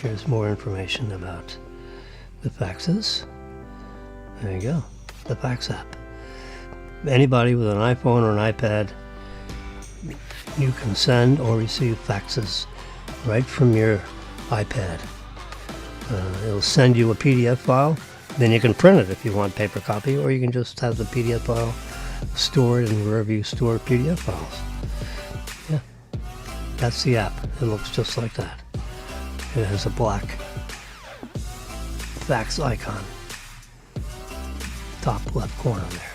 Here's more information about the faxes. There you go. The fax app. Anybody with an iPhone or an iPad, you can send or receive faxes right from your iPad. It'll send you a PDF file. Then you can print it if you want paper copy, or you can just have the PDF file stored in wherever you store PDF files. Yeah, that's the app. It looks just like that. It has a black fax icon, top left corner there.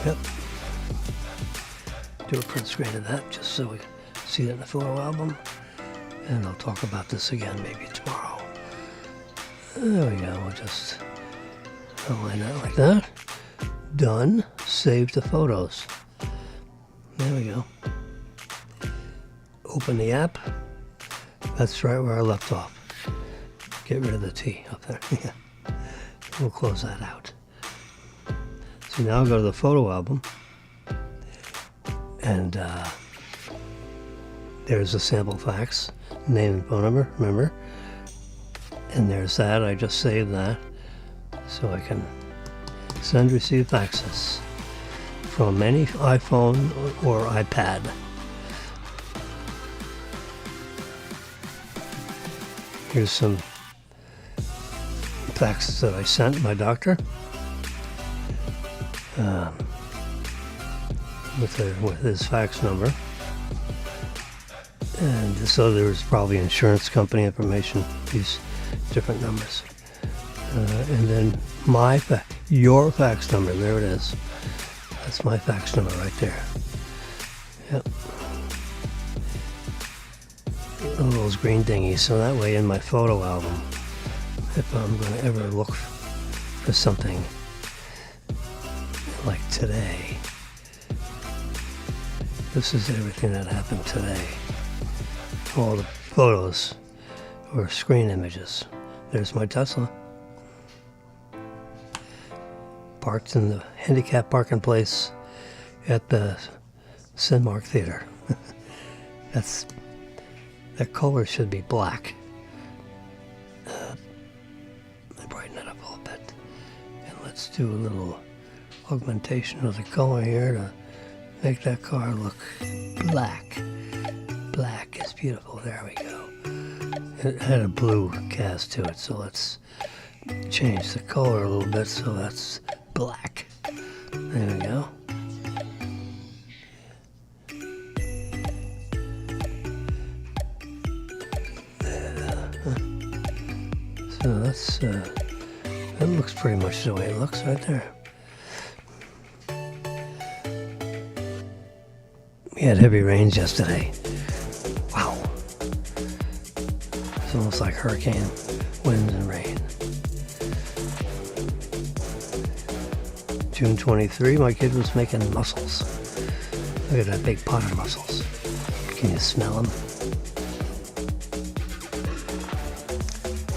Yep. Do a print screen of that just so we can see it in the photo album. And I'll talk about this again maybe tomorrow. There we go. We'll just align that like that. Done. Save the photos. There we go. Open the app. That's right where I left off. Get rid of the T up there. Yeah. We'll close that out. So now I'll go to the photo album. And there's a sample fax. Name and phone number, remember? And there's that. I just saved that. So I can send, receive faxes from any iPhone or iPad. Here's some faxes that I sent my doctor with his fax number. And so there's probably insurance company information, these different numbers. And then your fax number, there it is. That's my fax number right there. Yep. All those green dingies, so that way in my photo album, if I'm going to ever look for something like today, this is everything that happened today. All the photos or screen images. There's my Tesla. Parked in the handicap parking place at the Cinemark Theater. That color should be black. I brighten it up a little bit. And let's do a little augmentation of the color here to make that car look black. Black is beautiful. There we go. It had a blue cast to it, so let's change the color a little bit so that's black. There we go. So that's that looks pretty much the way it looks right there. We had heavy rains yesterday. Wow. It's almost like hurricane winds and rain. June 23, my kid was making mussels. Look at that big pot of mussels. Can you smell them?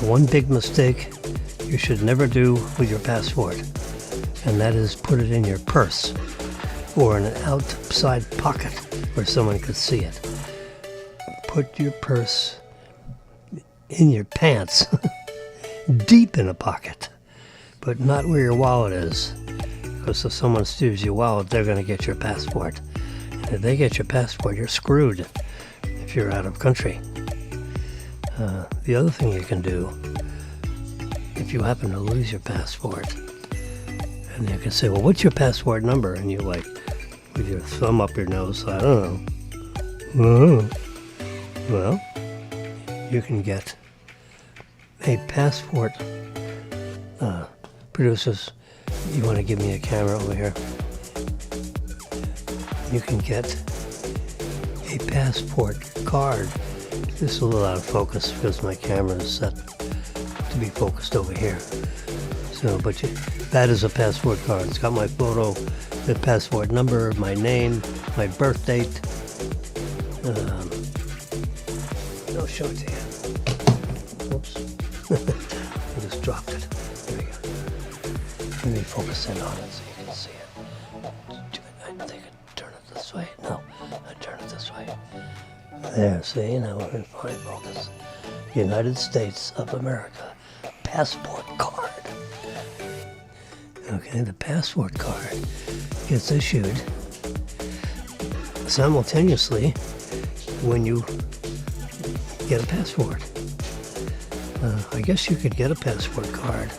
One big mistake you should never do with your passport, and that is put it in your purse or in an outside pocket where someone could see it. Put your purse in your pants, deep in a pocket, but not where your wallet is. Because if someone steals your wallet, they're going to get your passport. And if they get your passport, you're screwed if you're out of country. The other thing you can do, if you happen to lose your passport, and you can say, well, what's your passport number? And you like, with your thumb up your nose, I don't know. Well, you can get a passport. Producers, you want to give me a camera over here? You can get a passport card. This is a little out of focus because my camera is set to be focused over here. So, but that is a passport card. It's got my photo, the passport number, my name, my birth date. I'll show it to you. Whoops. I just dropped it. There we go. Let me focus in on it so you can see it. this way. No, I turn it this way. There, see, now we're in fine focus. United States of America passport card. Okay, the passport card gets issued simultaneously when you get a passport. I guess you could get a passport card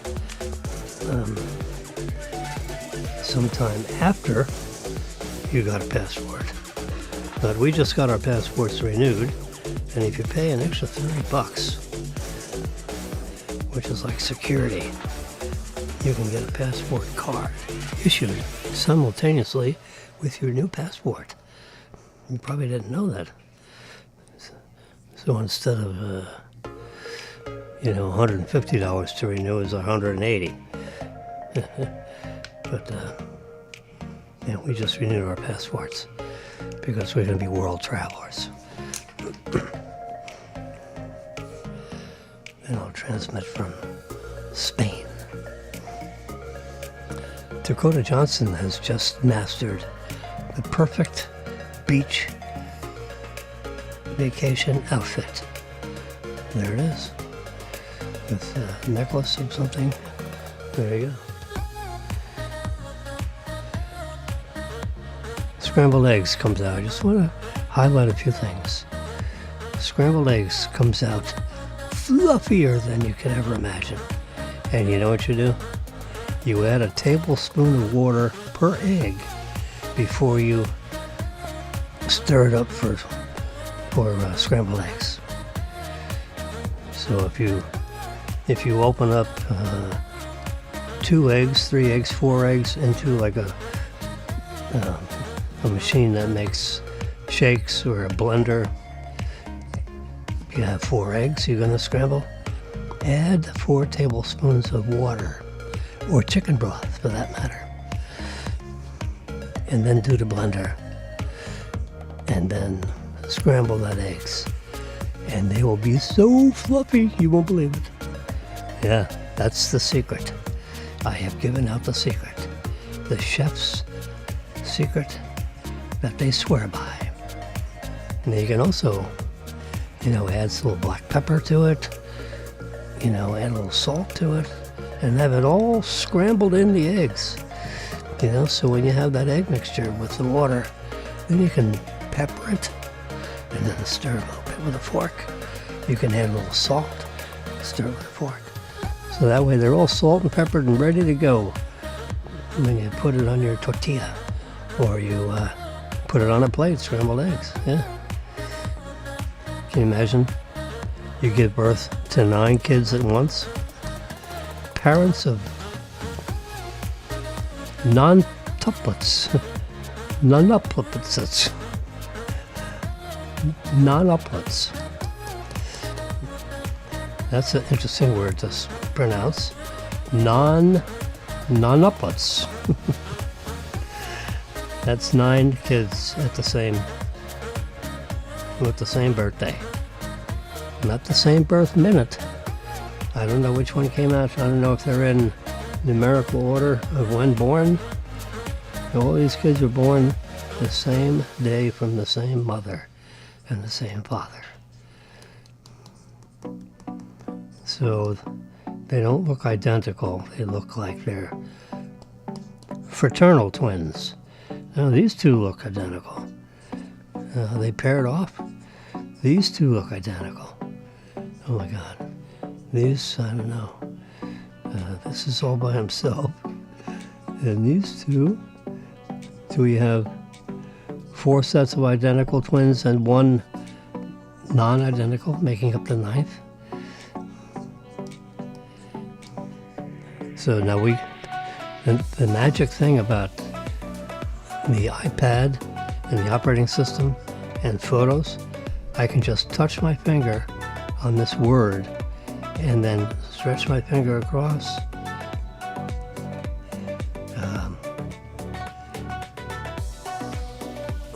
sometime after you got a passport. But we just got our passports renewed, and if you pay an extra $30, which is like security, you can get a passport card issued simultaneously with your new passport. You probably didn't know that. So instead of $150 to renew is $180. But we just renewed our passports because we're going to be world travelers. And I'll transmit from Spain. Dakota Johnson has just mastered the perfect beach vacation outfit. There it is. With a necklace of something. There you go. Scrambled eggs comes out. I just want to highlight a few things. Scrambled eggs comes out fluffier than you could ever imagine. And you know what you do? You add a tablespoon of water per egg before you stir it up for scrambled eggs. So if you open up 2 eggs, 3 eggs, 4 eggs into like a machine that makes shakes or a blender, you have 4 eggs you're going to scramble. Add 4 tablespoons of water, or chicken broth for that matter, and then do the blender, and then scramble that eggs, and they will be so fluffy you won't believe it. Yeah, that's the secret. I have given out the secret, the chef's secret that they swear by. And you can also, add some little black pepper to it, add a little salt to it, and have it all scrambled in the eggs. So when you have that egg mixture with the water, then you can pepper it and then stir it a little bit with a fork. You can add a little salt, stir it with a fork. So that way they're all salt and peppered and ready to go. And then you put it on your tortilla, or you put it on a plate, scrambled eggs. Yeah. Can you imagine? You give birth to 9 kids at once. Parents of non-tuplets. Non-uplets. That's an interesting word to pronounce. Non-uplets. That's 9 kids with the same birthday. Not the same birth minute. I don't know which one came out. I don't know if they're in numerical order of when born. All these kids were born the same day from the same mother and the same father. So they don't look identical. They look like they're fraternal twins. Now these 2 look identical. They paired off. These 2 look identical. Oh my God. These, I don't know. This is all by himself. And these 2, do we have 4 sets of identical twins and 1 non-identical, making up the 9th? So now the magic thing about the iPad and the operating system and photos, I can just touch my finger on this word and then stretch my finger across,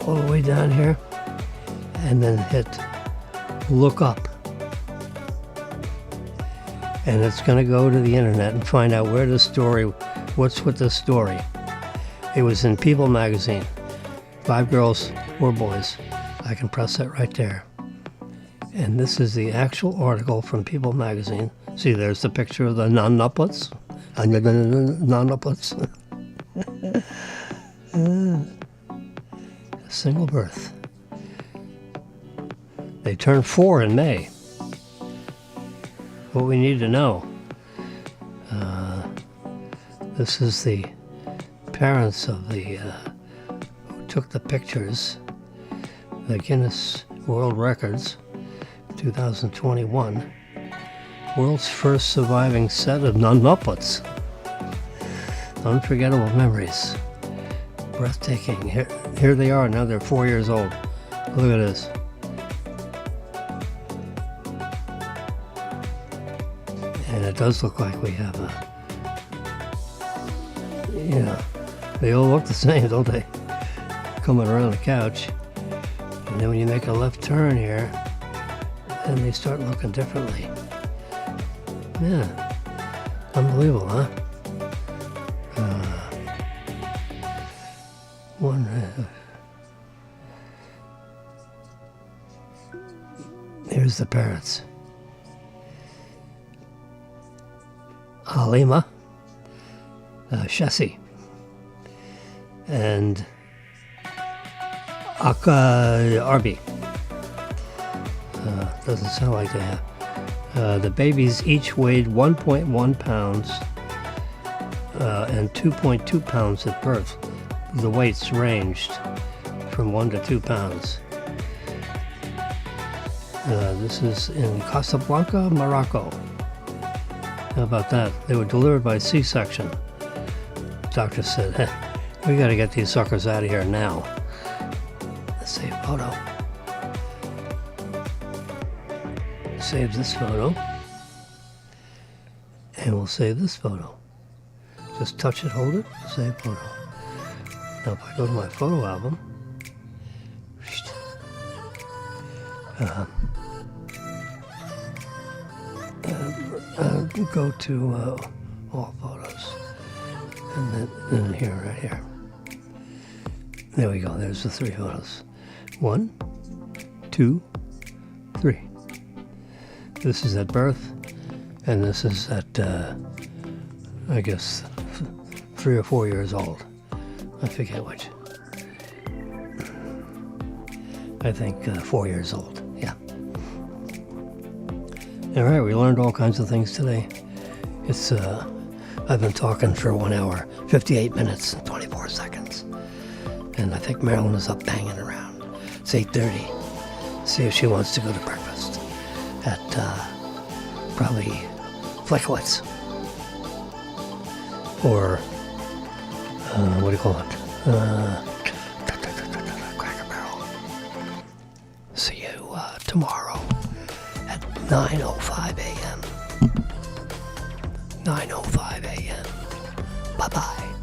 all the way down here, and then hit look up. And it's going to go to the internet and find out what's with this story. It was in People magazine. 5 girls, 4 boys. I can press that right there. And this is the actual article from People magazine. See, there's the picture of the non-nuplets. Non-nuplets. A single birth. They turn 4 in May. What we need to know. This is the parents of the who took the pictures. The Guinness World Records, 2021. World's first surviving set of non-nuplets. Unforgettable memories. Breathtaking. Here they are now. They're 4 years old. Look at this. And it does look like we have a, they all look the same, don't they? Coming around the couch. And then when you make a left turn here, then they start looking differently. Yeah. Unbelievable, huh? Here's the parents. Halima, Shessie, and Arby. Doesn't sound like they have. The babies each weighed 1.1 pounds and 2.2 pounds at birth. The weights ranged from 1 to 2 pounds. This is in Casablanca, Morocco. How about that? They were delivered by C-section. Doctor said, hey, we got to get these suckers out of here now. Let's save photo. Save this photo. And we'll save this photo. Just touch it, hold it, save photo. Now if I go to my photo album, go to all photos, and then here, right here. There we go. There's the 3 photos. 1, 2, 3. This is at birth, and this is at I guess 3 or 4 years old. I forget which. I think 4 years old. Yeah. All right, we learned all kinds of things today. It's I've been talking for 1 hour, 58 minutes and 24 seconds. And I think Marilyn is up banging around. It's 8:30. See if she wants to go to breakfast at probably Fleckowitz. Or what do you call it? Cracker Barrel. See you tomorrow at 9:05 a.m. 9:05 a.m. Bye-bye.